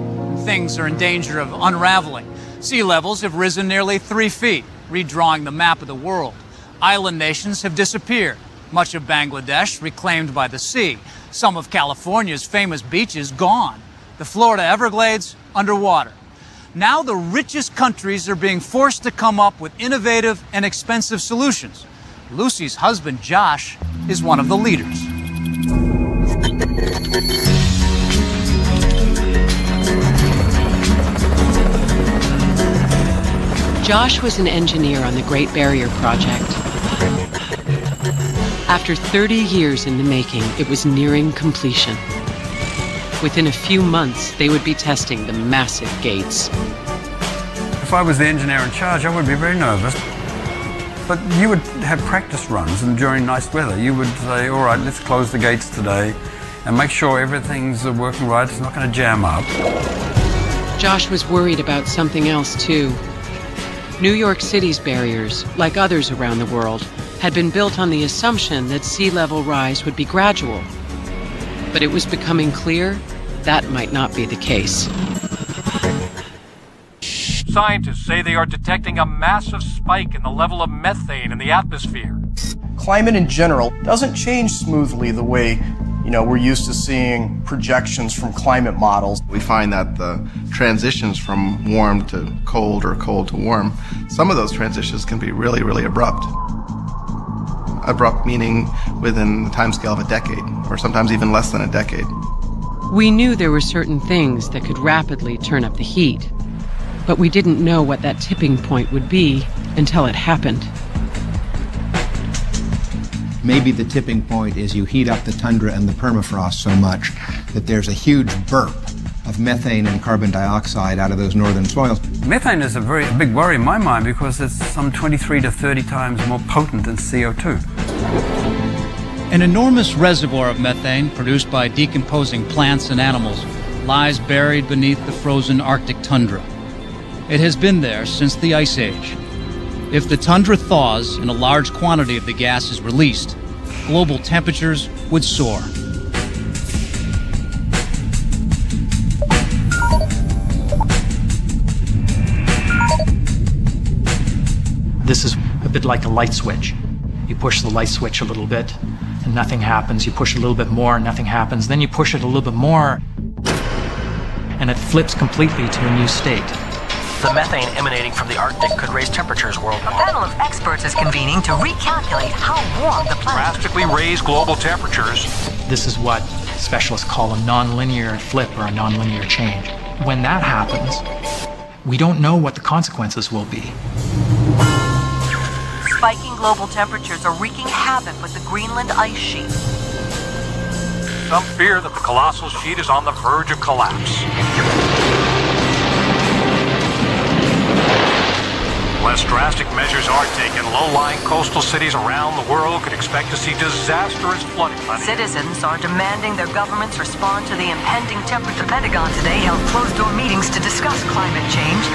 Things are in danger of unraveling. Sea levels have risen nearly 3 feet, redrawing the map of the world. Island nations have disappeared. Much of Bangladesh reclaimed by the sea. Some of California's famous beaches gone. The Florida Everglades underwater. Now the richest countries are being forced to come up with innovative and expensive solutions. Lucy's husband, Josh, is one of the leaders. Josh was an engineer on the Great Barrier Project. After 30 years in the making, it was nearing completion. Within a few months, they would be testing the massive gates. If I was the engineer in charge, I would be very nervous. But you would have practice runs, and during nice weather, you would say, all right, let's close the gates today and make sure everything's working right, it's not going to jam up. Josh was worried about something else, too. New York City's barriers, like others around the world, had been built on the assumption that sea level rise would be gradual. But it was becoming clear that might not be the case. Scientists say they are detecting a massive spike in the level of methane in the atmosphere. Climate in general doesn't change smoothly the way, we're used to seeing projections from climate models. We find that the transitions from warm to cold or cold to warm, some of those transitions can be really, really abrupt. Abrupt meaning within the timescale of a decade, or sometimes even less than a decade. We knew there were certain things that could rapidly turn up the heat, but we didn't know what that tipping point would be until it happened. Maybe the tipping point is you heat up the tundra and the permafrost so much that there's a huge burp of methane and carbon dioxide out of those northern soils. Methane is a very big worry in my mind because it's some 23 to 30 times more potent than CO2. An enormous reservoir of methane produced by decomposing plants and animals lies buried beneath the frozen Arctic tundra. It has been there since the Ice Age. If the tundra thaws and a large quantity of the gas is released, global temperatures would soar. This is a bit like a light switch. You push the light switch a little bit and nothing happens. You push it a little bit more and nothing happens. Then you push it a little bit more and it flips completely to a new state. The methane emanating from the Arctic could raise temperatures worldwide. A panel of experts is convening to recalculate how warm the planet drastically raise global temperatures. This is what specialists call a nonlinear flip or a nonlinear change. When that happens, we don't know what the consequences will be. Spiking global temperatures are wreaking havoc with the Greenland ice sheet. Some fear that the colossal sheet is on the verge of collapse. Unless drastic measures are taken, low-lying coastal cities around the world could expect to see disastrous flooding. Citizens are demanding their governments respond to the impending temperature. The Pentagon today held closed-door meetings to discuss climate change.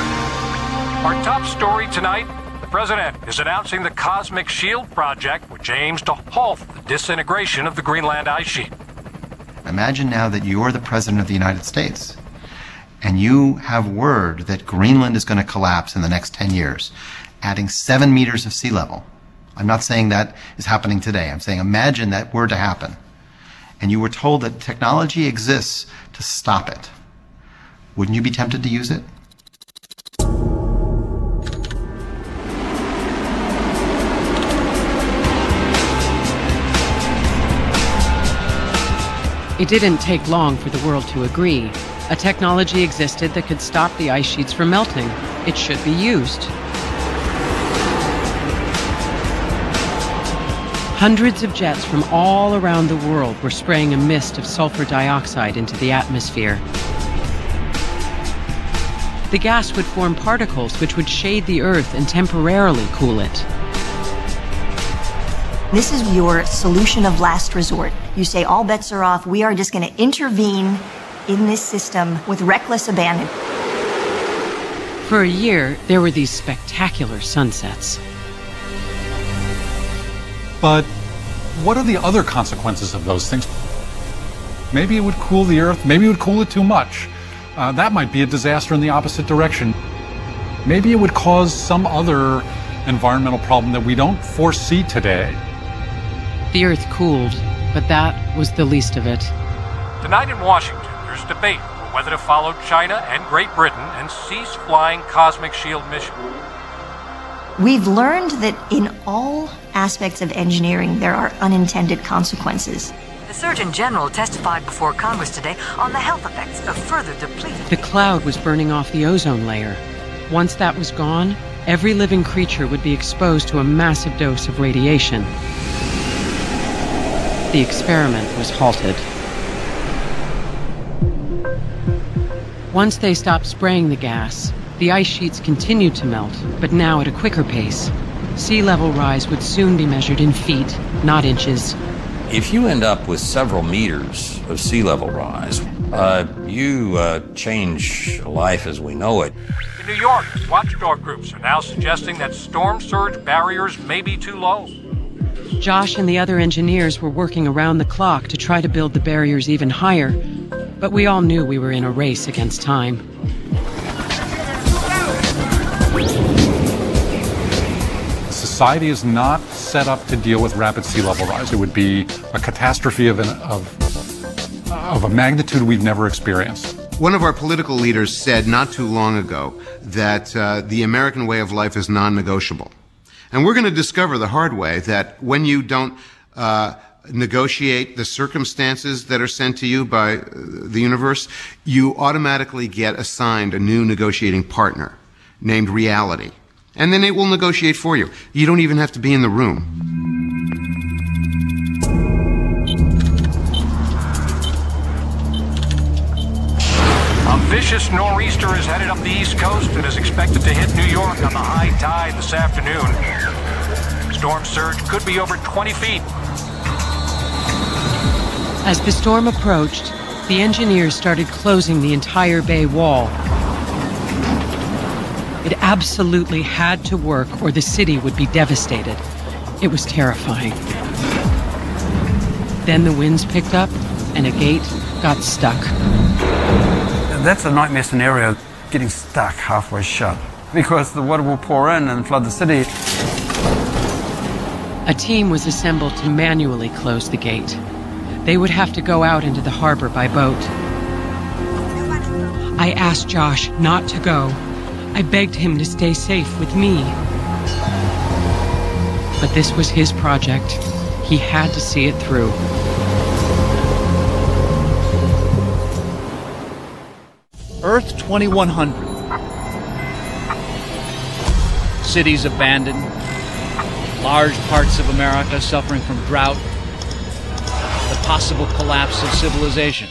Our top story tonight, the President is announcing the Cosmic Shield Project, which aims to halt the disintegration of the Greenland ice sheet. Imagine now that you're the President of the United States, and you have word that Greenland is going to collapse in the next 10 years, adding 7 meters of sea level. I'm not saying that is happening today. I'm saying imagine that were to happen. And you were told that technology exists to stop it. Wouldn't you be tempted to use it? It didn't take long for the world to agree. A technology existed that could stop the ice sheets from melting. It should be used. Hundreds of jets from all around the world were spraying a mist of sulfur dioxide into the atmosphere. The gas would form particles which would shade the Earth and temporarily cool it. This is your solution of last resort. You say all bets are off. We are just going to intervene in this system with reckless abandon. For a year, there were these spectacular sunsets. But what are the other consequences of those things? Maybe it would cool the Earth. Maybe it would cool it too much. That might be a disaster in the opposite direction. Maybe it would cause some other environmental problem that we don't foresee today. The Earth cooled, but that was the least of it. Tonight in Washington, there's debate over whether to follow China and Great Britain and cease flying cosmic shield mission. We've learned that in all aspects of engineering, there are unintended consequences. The Surgeon General testified before Congress today on the health effects of further depleting. The cloud was burning off the ozone layer. Once that was gone, every living creature would be exposed to a massive dose of radiation. The experiment was halted. Once they stopped spraying the gas, the ice sheets continued to melt, but now at a quicker pace. Sea level rise would soon be measured in feet, not inches. If you end up with several meters of sea level rise, you change life as we know it. In New York, watchdog groups are now suggesting that storm surge barriers may be too low. Josh and the other engineers were working around the clock to try to build the barriers even higher, but we all knew we were in a race against time. Society is not set up to deal with rapid sea level rise. It would be a catastrophe of a magnitude we've never experienced. One of our political leaders said not too long ago that the American way of life is non-negotiable. And we're going to discover the hard way that when you don't negotiate the circumstances that are sent to you by the universe, you automatically get assigned a new negotiating partner named reality. And then it will negotiate for you. You don't even have to be in the room. A vicious nor'easter is headed up the East Coast and is expected to hit New York on the high tide this afternoon. Storm surge could be over 20 feet. As the storm approached, the engineers started closing the entire bay wall. It absolutely had to work or the city would be devastated. It was terrifying. Then the winds picked up and a gate got stuck. That's a nightmare scenario, getting stuck halfway shut, because the water will pour in and flood the city. A team was assembled to manually close the gate. They would have to go out into the harbor by boat. I asked Josh not to go. I begged him to stay safe with me. But this was his project. He had to see it through. Earth 2100. Cities abandoned. Large parts of America suffering from drought. The possible collapse of civilization.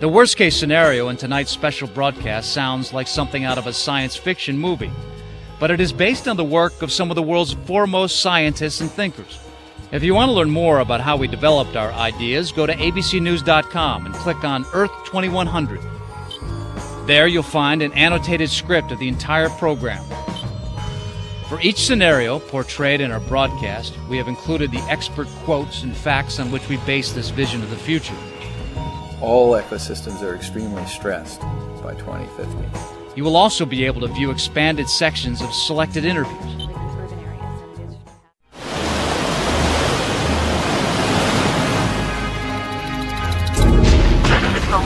The worst-case scenario in tonight's special broadcast sounds like something out of a science fiction movie, but it is based on the work of some of the world's foremost scientists and thinkers. If you want to learn more about how we developed our ideas, go to abcnews.com and click on Earth 2100. There you'll find an annotated script of the entire program. For each scenario portrayed in our broadcast, we have included the expert quotes and facts on which we base this vision of the future. All ecosystems are extremely stressed by 2050. You will also be able to view expanded sections of selected interviews.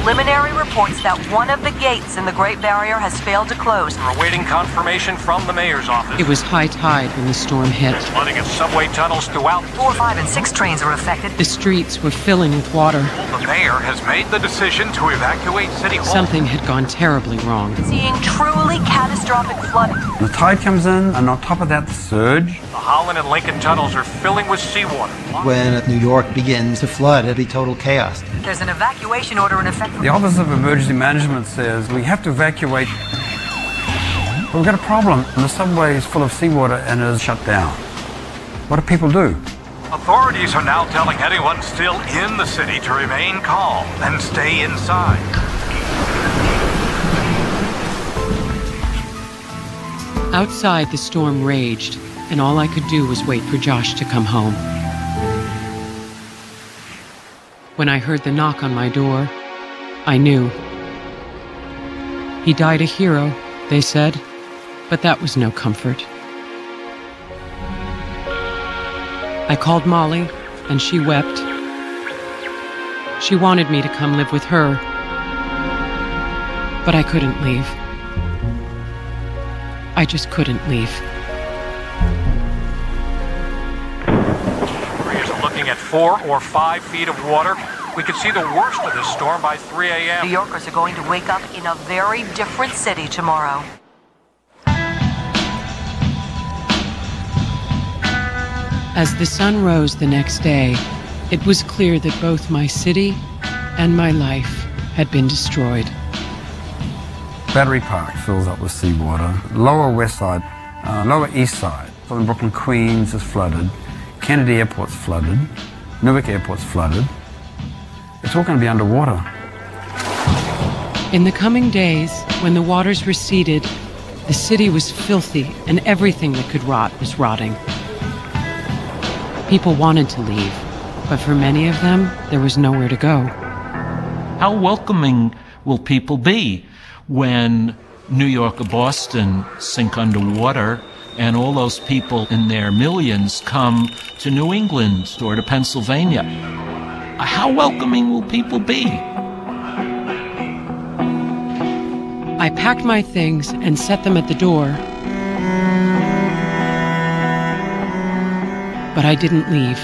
Preliminary reports that one of the gates in the Great Barrier has failed to close. We're awaiting confirmation from the mayor's office. It was high tide when the storm hit. Flooding of subway tunnels throughout. 4, 5, and 6 trains are affected. The streets were filling with water. The mayor has made the decision to evacuate City Hall. Something had gone terribly wrong. Seeing truly catastrophic flooding. The tide comes in, and on top of that, the surge. The Holland and Lincoln tunnels are filling with seawater. When New York begins to flood, it'll be total chaos. There's an evacuation order in effect. The Office of Emergency Management says we have to evacuate. But we've got a problem. The subway is full of seawater and is shut down. What do people do? Authorities are now telling anyone still in the city to remain calm and stay inside. Outside, the storm raged, and all I could do was wait for Josh to come home. When I heard the knock on my door, I knew. He died a hero, they said, but that was no comfort. I called Molly, and she wept. She wanted me to come live with her, but I couldn't leave. I just couldn't leave. Crews are looking at 4 or 5 feet of water. We could see the worst of this storm by 3 a.m. New Yorkers are going to wake up in a very different city tomorrow. As the sun rose the next day, it was clear that both my city and my life had been destroyed. Battery Park fills up with seawater. Lower West Side, Lower East Side, southern Brooklyn, Queens is flooded. Kennedy Airport's flooded. Newark Airport's flooded. It's all going to be underwater. In the coming days, when the waters receded, the city was filthy and everything that could rot was rotting. People wanted to leave, but for many of them, there was nowhere to go. How welcoming will people be when New York or Boston sink underwater and all those people in their millions come to New England or to Pennsylvania? How welcoming will people be? I packed my things and set them at the door. But I didn't leave.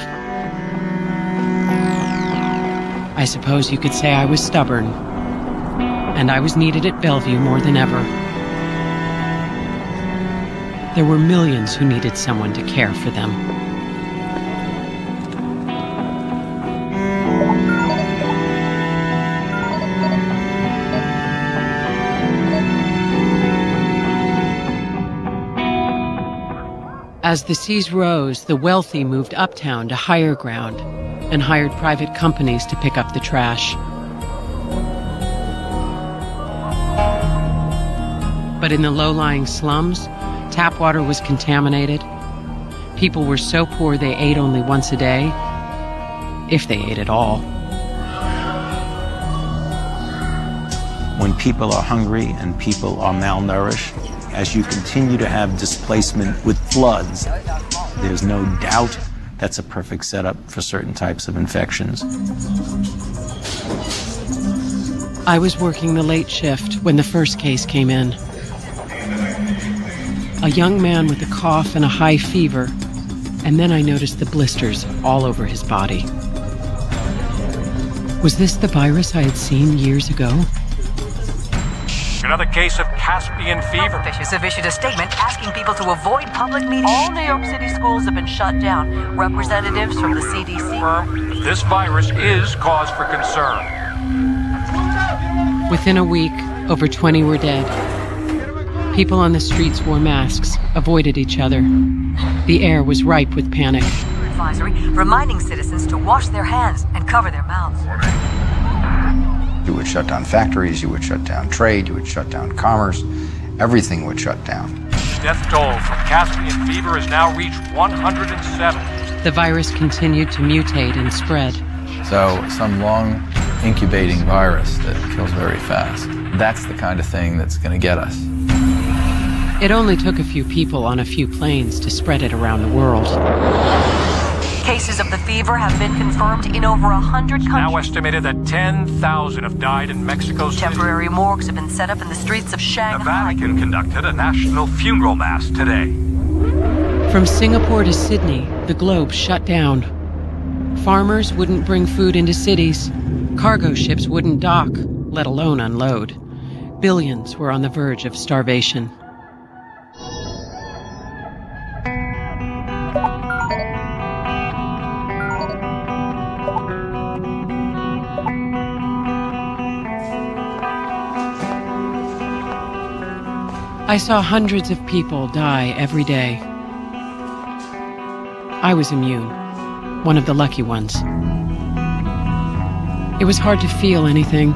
I suppose you could say I was stubborn, and I was needed at Bellevue more than ever. There were millions who needed someone to care for them. As the seas rose, the wealthy moved uptown to higher ground and hired private companies to pick up the trash. But in the low-lying slums, tap water was contaminated. People were so poor they ate only once a day, if they ate at all. When people are hungry and people are malnourished, as you continue to have displacement with floods, there's no doubt that's a perfect setup for certain types of infections. I was working the late shift when the first case came in. A young man with a cough and a high fever, and then I noticed the blisters all over his body. Was this the virus I had seen years ago? Another case of Caspian fever. Officials have issued a statement asking people to avoid public meetings. All New York City schools have been shut down. Representatives from the CDC confirm that this virus is cause for concern. Within a week, over 20 were dead. People on the streets wore masks, avoided each other. The air was ripe with panic. advisory reminding citizens to wash their hands and cover their mouths. You would shut down factories, you would shut down trade, you would shut down commerce. Everything would shut down. Death toll from Caspian fever has now reached 107. The virus continued to mutate and spread. So some long incubating virus that kills very fast. That's the kind of thing that's going to get us. It only took a few people on a few planes to spread it around the world. Cases of the fever have been confirmed in over 100 countries. Now estimated that 10,000 have died in Mexico City. Temporary morgues have been set up in the streets of Shanghai. The Vatican conducted a national funeral mass today. From Singapore to Sydney, the globe shut down. Farmers wouldn't bring food into cities. Cargo ships wouldn't dock, let alone unload. Billions were on the verge of starvation. I saw hundreds of people die every day. I was immune, one of the lucky ones. It was hard to feel anything.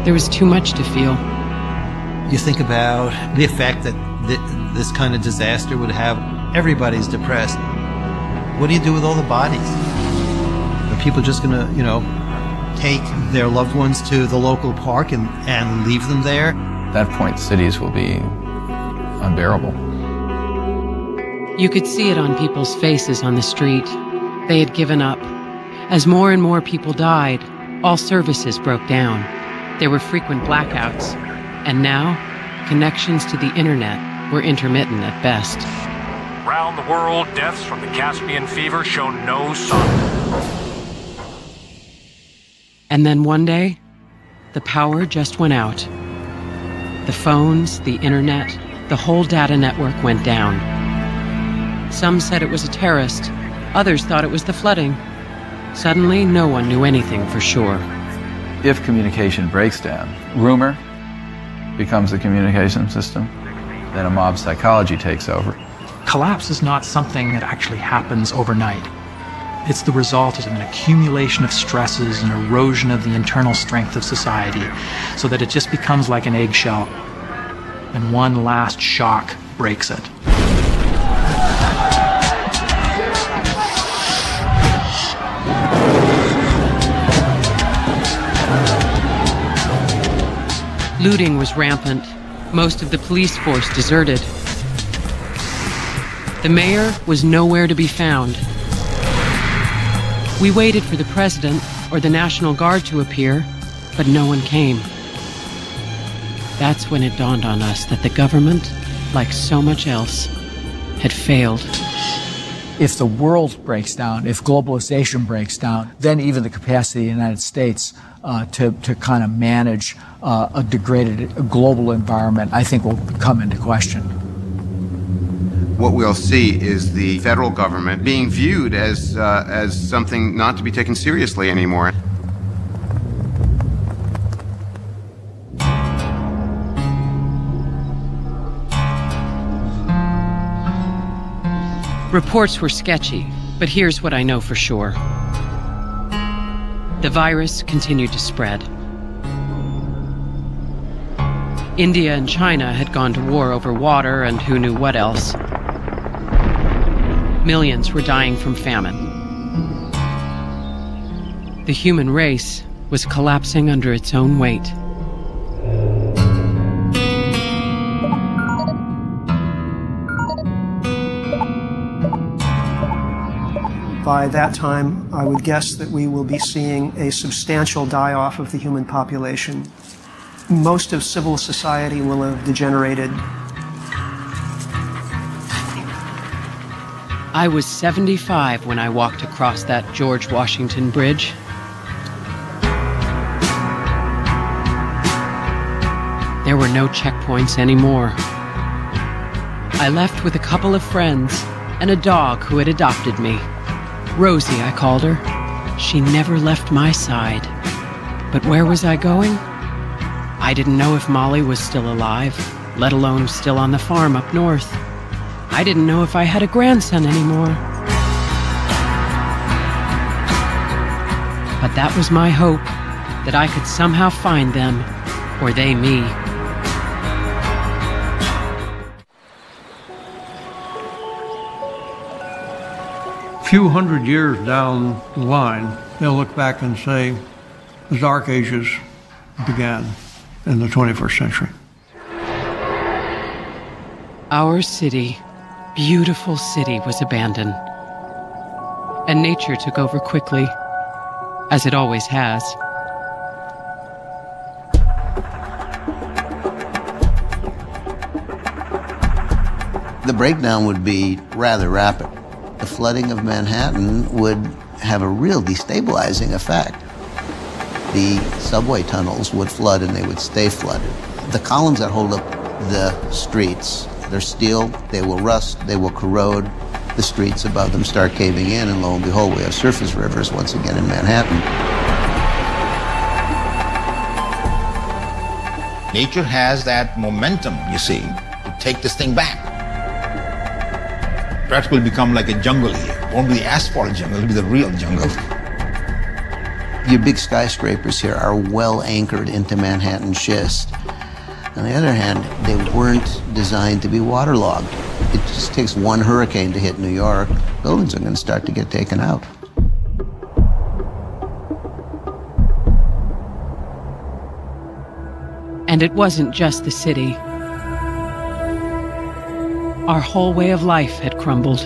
There was too much to feel. You think about the effect that this kind of disaster would have. Everybody's depressed. What do you do with all the bodies? The people just going to, you know, take their loved ones to the local park and leave them there? At that point, cities will be unbearable. You could see it on people's faces on the street. They had given up. As more and more people died, all services broke down. There were frequent blackouts. And now, connections to the internet were intermittent at best. Round the world, deaths from the Caspian fever show no sign. And then one day, the power just went out. The phones, the internet, the whole data network went down. Some said it was a terrorist. Others thought it was the flooding. Suddenly, no one knew anything for sure. If communication breaks down, rumor becomes the communication system, then a mob psychology takes over. Collapse is not something that actually happens overnight. It's the result of an accumulation of stresses and erosion of the internal strength of society, so that it just becomes like an eggshell, and one last shock breaks it. Looting was rampant. Most of the police force deserted. The mayor was nowhere to be found. We waited for the president or the National Guard to appear, but no one came. That's when it dawned on us that the government, like so much else, had failed. If the world breaks down, if globalization breaks down, then even the capacity of the United States to kind of manage a degraded global environment, I think, will come into question. What we'll see is the federal government being viewed as something not to be taken seriously anymore. Reports were sketchy, but here's what I know for sure. The virus continued to spread. India and China had gone to war over water and who knew what else. Millions were dying from famine. The human race was collapsing under its own weight. By that time, I would guess that we will be seeing a substantial die-off of the human population. Most of civil society will have degenerated. I was 75 when I walked across that George Washington Bridge. There were no checkpoints anymore. I left with a couple of friends and a dog who had adopted me. Rosie, I called her. She never left my side. But where was I going? I didn't know if Molly was still alive, let alone still on the farm up north. I didn't know if I had a grandson anymore. But that was my hope, that I could somehow find them, or they me. Few hundred years down the line, they'll look back and say, the Dark Ages began in the 21st century. Our city, beautiful city, was abandoned. And nature took over quickly, as it always has. The breakdown would be rather rapid. The flooding of Manhattan would have a real destabilizing effect. The subway tunnels would flood and they would stay flooded. The columns that hold up the streets, they're steel, they will rust, they will corrode. The streets above them start caving in, and lo and behold, we have surface rivers once again in Manhattan. Nature has that momentum, you see, to take this thing back. Practically become like a jungle here. It won't be the asphalt jungle, it'll be the real jungle. Your big skyscrapers here are well anchored into Manhattan schist. On the other hand, they weren't designed to be waterlogged. It just takes one hurricane to hit New York. Buildings are going to start to get taken out. And it wasn't just the city. Our whole way of life had crumbled.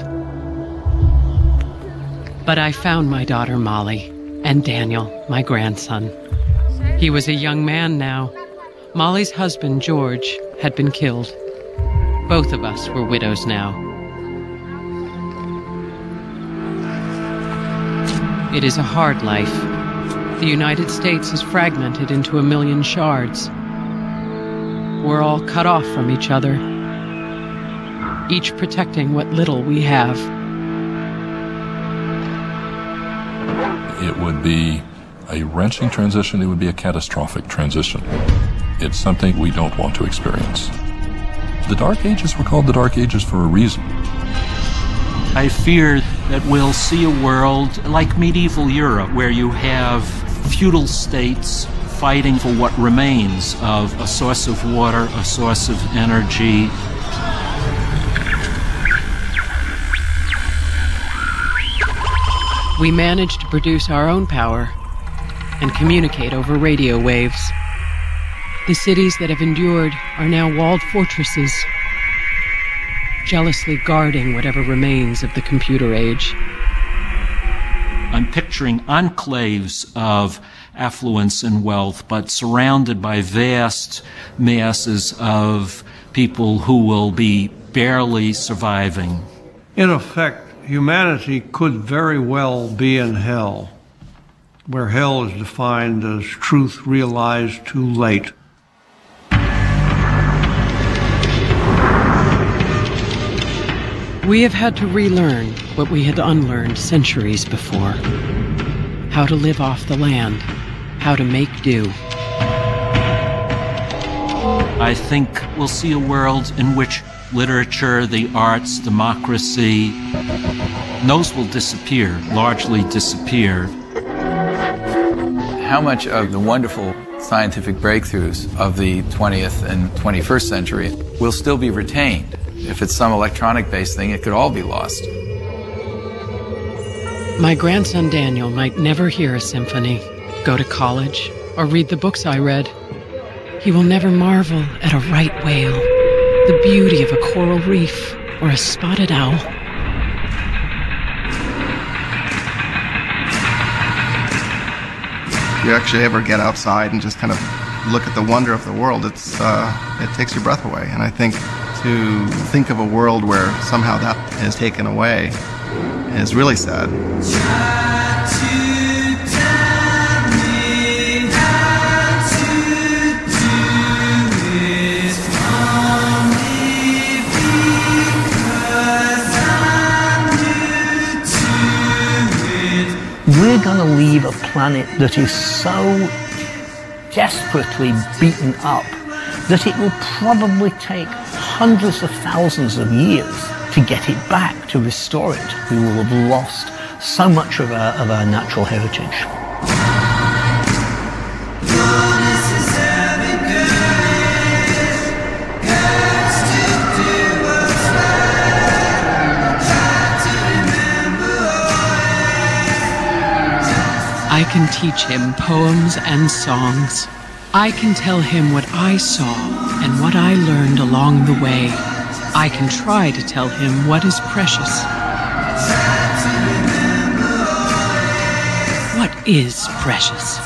But I found my daughter Molly and Daniel, my grandson. He was a young man now. Molly's husband, George, had been killed. Both of us were widows now. It is a hard life. The United States is fragmented into 1 million shards. We're all cut off from each other, each protecting what little we have. It would be a wrenching transition. It would be a catastrophic transition. It's something we don't want to experience. The Dark Ages were called the Dark Ages for a reason. I fear that we'll see a world like medieval Europe, where you have feudal states fighting for what remains of a source of water, a source of energy. We managed to produce our own power and communicate over radio waves. The cities that have endured are now walled fortresses, jealously guarding whatever remains of the computer age. I'm picturing enclaves of affluence and wealth, but surrounded by vast masses of people who will be barely surviving. In effect, humanity could very well be in hell, where hell is defined as truth realized too late. We have had to relearn what we had unlearned centuries before. How to live off the land, how to make do. I think we'll see a world in which literature, the arts, democracy, those will disappear, largely disappear. How much of the wonderful scientific breakthroughs of the 20th and 21st century will still be retained? If it's some electronic-based thing, it could all be lost. My grandson Daniel might never hear a symphony, go to college, or read the books I read. He will never marvel at a right whale, the beauty of a coral reef, or a spotted owl. If you actually ever get outside and just kind of look at the wonder of the world, it takes your breath away. And I think to think of a world where somehow that is taken away is really sad. We're going to leave a planet that is so desperately beaten up that it will probably take hundreds of thousands of years to get it back, to restore it. We will have lost so much of our natural heritage. I can teach him poems and songs. I can tell him what I saw and what I learned along the way. I can try to tell him what is precious. What is precious?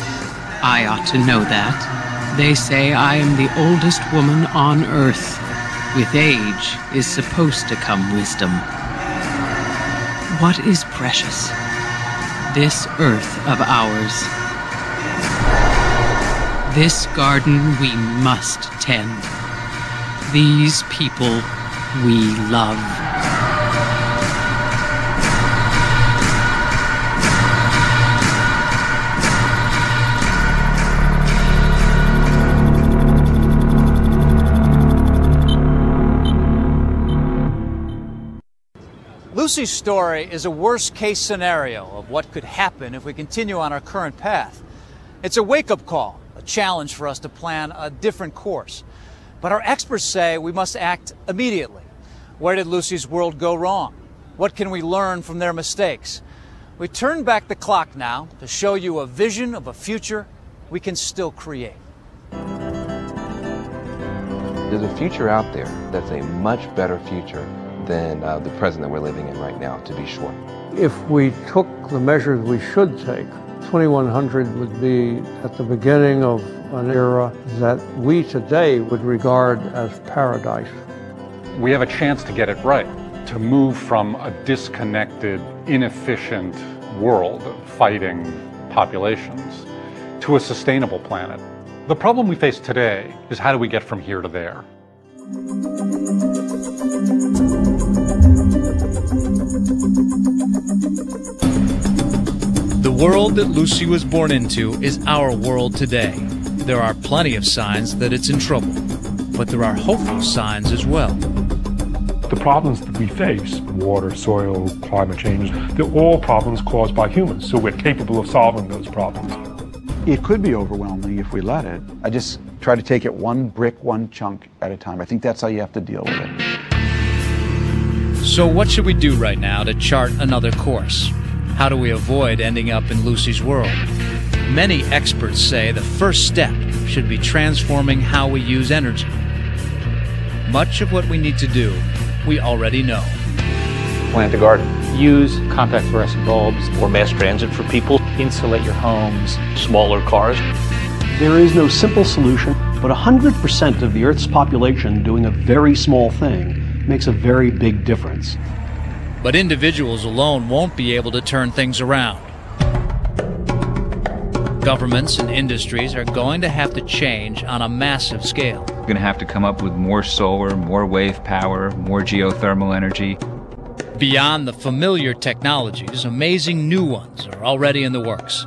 I ought to know that. They say I am the oldest woman on earth. With age is supposed to come wisdom. What is precious? This earth of ours. This garden we must tend. These people we love. Lucy's story is a worst-case scenario of what could happen if we continue on our current path. It's a wake-up call, a challenge for us to plan a different course. But our experts say we must act immediately. Where did Lucy's world go wrong? What can we learn from their mistakes? We turn back the clock now to show you a vision of a future we can still create. There's a future out there that's a much better future than the present that we're living in right now, to be sure. If we took the measures we should take, 2100 would be at the beginning of an era that we today would regard as paradise. We have a chance to get it right, to move from a disconnected, inefficient world of fighting populations to a sustainable planet. The problem we face today is how do we get from here to there? The world that Lucy was born into is our world today. There are plenty of signs that it's in trouble, but there are hopeful signs as well. The problems that we face, water, soil, climate change, they're all problems caused by humans, so we're capable of solving those problems. It could be overwhelming if we let it. I just try to take it one brick, one chunk at a time. I think that's how you have to deal with it. So what should we do right now to chart another course? How do we avoid ending up in Lucy's world? Many experts say the first step should be transforming how we use energy. Much of what we need to do, we already know. Plant a garden. Use compact fluorescent bulbs. Or mass transit for people. Insulate your homes. Smaller cars. There is no simple solution, but 100% of the Earth's population doing a very small thing makes a very big difference. But individuals alone won't be able to turn things around. Governments and industries are going to have to change on a massive scale. We're going to have to come up with more solar, more wave power, more geothermal energy. Beyond the familiar technologies, amazing new ones are already in the works.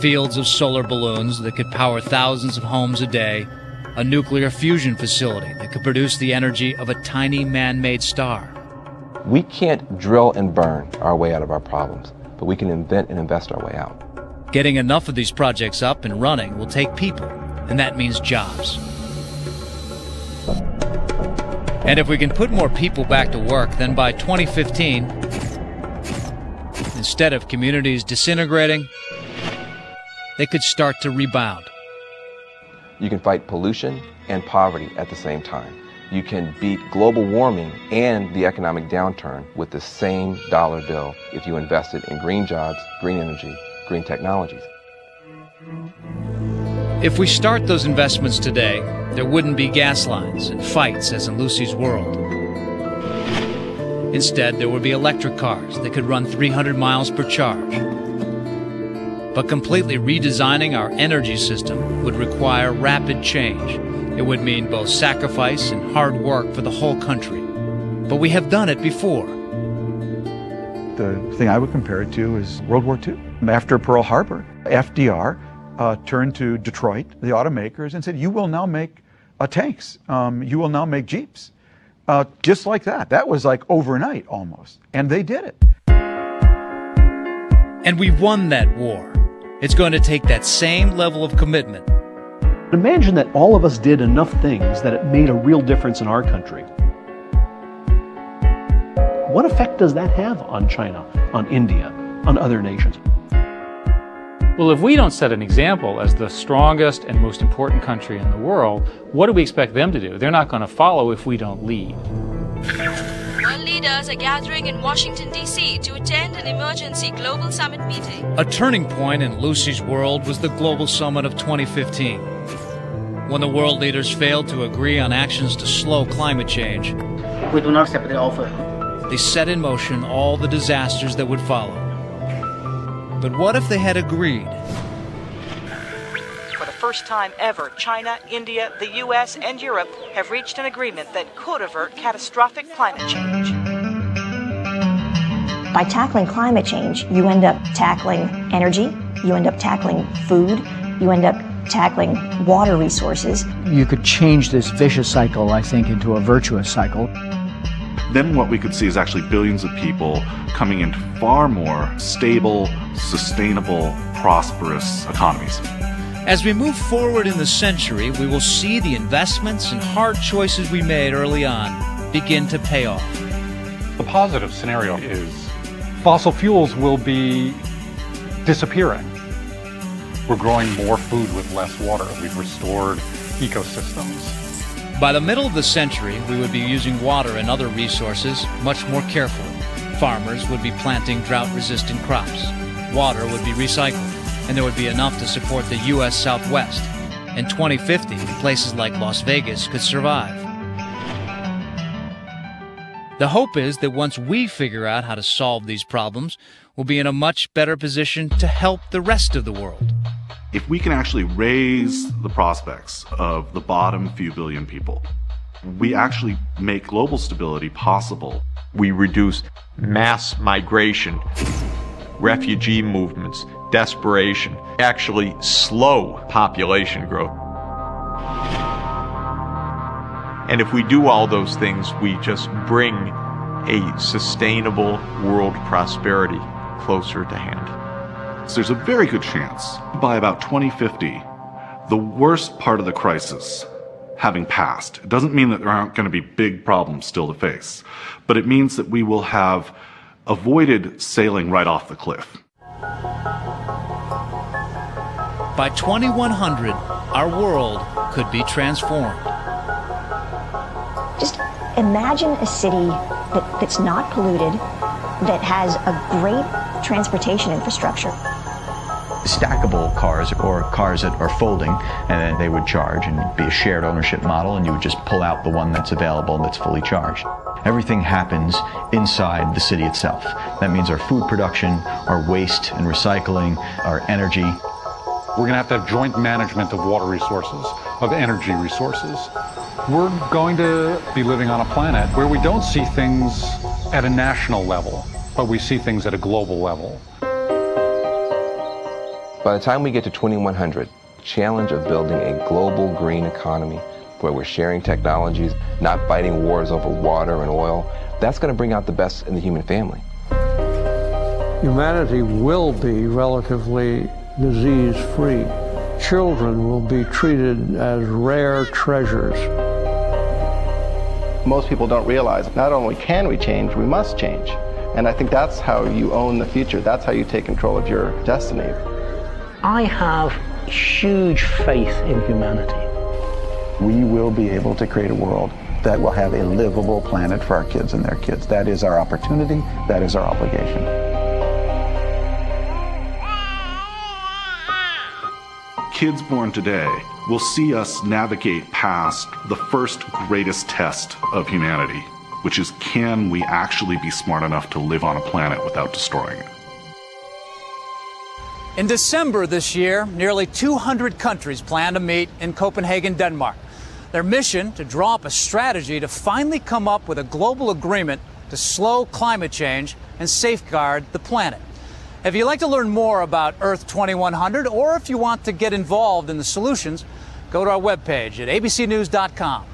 Fields of solar balloons that could power thousands of homes a day, a nuclear fusion facility that could produce the energy of a tiny man-made star. We can't drill and burn our way out of our problems, but we can invent and invest our way out. Getting enough of these projects up and running will take people, and that means jobs. And if we can put more people back to work, then by 2015, instead of communities disintegrating, they could start to rebound. You can fight pollution and poverty at the same time. You can beat global warming and the economic downturn with the same dollar bill if you invested in green jobs, green energy, green technologies. If we start those investments today, there wouldn't be gas lines and fights as in Lucy's world. Instead, there would be electric cars that could run 300 miles per charge. But completely redesigning our energy system would require rapid change. It would mean both sacrifice and hard work for the whole country. But we have done it before. The thing I would compare it to is World War II. After Pearl Harbor, FDR turned to Detroit, the automakers, and said, you will now make tanks. You will now make Jeeps. Just like that. That was like overnight almost. And they did it. And we won that war. It's going to take that same level of commitment. Imagine that all of us did enough things that it made a real difference in our country. What effect does that have on China, on India, on other nations? Well, if we don't set an example as the strongest and most important country in the world, what do we expect them to do? They're not going to follow if we don't lead. World leaders are gathering in Washington, D.C. to attend an emergency global summit meeting. A turning point in Lucy's world was the Global Summit of 2015. When the world leaders failed to agree on actions to slow climate change, we do not accept the offer. They set in motion all the disasters that would follow. But what if they had agreed? For the first time ever, China, India, the U.S., and Europe have reached an agreement that could avert catastrophic climate change. By tackling climate change, you end up tackling energy, you end up tackling food, you end up tackling water resources. You could change this vicious cycle, I think, into a virtuous cycle. Then what we could see is actually billions of people coming into far more stable, sustainable, prosperous economies. As we move forward in the century, we will see the investments and hard choices we made early on begin to pay off. The positive scenario is fossil fuels will be disappearing. We're growing more food with less water. We've restored ecosystems. By the middle of the century, we would be using water and other resources much more carefully. Farmers would be planting drought-resistant crops. Water would be recycled, and there would be enough to support the U.S. Southwest. In 2050, places like Las Vegas could survive. The hope is that once we figure out how to solve these problems, we'll be in a much better position to help the rest of the world. If we can actually raise the prospects of the bottom few billion people, we actually make global stability possible. We reduce mass migration, refugee movements, desperation, actually slow population growth. And if we do all those things, we just bring a sustainable world prosperity closer to hand. So there's a very good chance by about 2050, the worst part of the crisis having passed. It doesn't mean that there aren't going to be big problems still to face, but it means that we will have avoided sailing right off the cliff. By 2100, our world could be transformed. Just imagine a city that's not polluted, that has a great transportation infrastructure. Stackable cars, or cars that are folding, and then they would charge and be a shared ownership model, and you would just pull out the one that's available and that's fully charged. Everything happens inside the city itself. That means our food production, our waste and recycling, our energy. We're going to have joint management of water resources, of energy resources. We're going to be living on a planet where we don't see things at a national level, but we see things at a global level. By the time we get to 2100, the challenge of building a global green economy where we're sharing technologies, not fighting wars over water and oil, that's going to bring out the best in the human family. Humanity will be relatively disease-free. Children will be treated as rare treasures. Most people don't realize not only can we change, we must change. And I think that's how you own the future. That's how you take control of your destiny. I have huge faith in humanity. We will be able to create a world that will have a livable planet for our kids and their kids. That is our opportunity. That is our obligation. Kids born today will see us navigate past the first greatest test of humanity, which is, can we actually be smart enough to live on a planet without destroying it? In December this year, nearly 200 countries plan to meet in Copenhagen, Denmark. Their mission to draw up a strategy to finally come up with a global agreement to slow climate change and safeguard the planet. If you'd like to learn more about Earth 2100, or if you want to get involved in the solutions, go to our webpage at abcnews.com.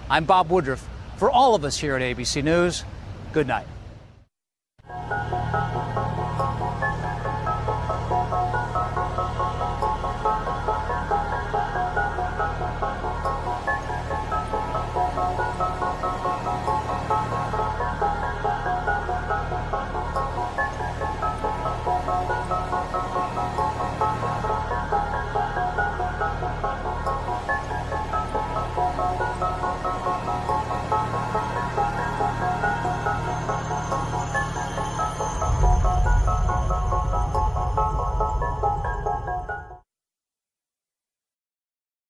I'm Bob Woodruff. For all of us here at ABC News, good night.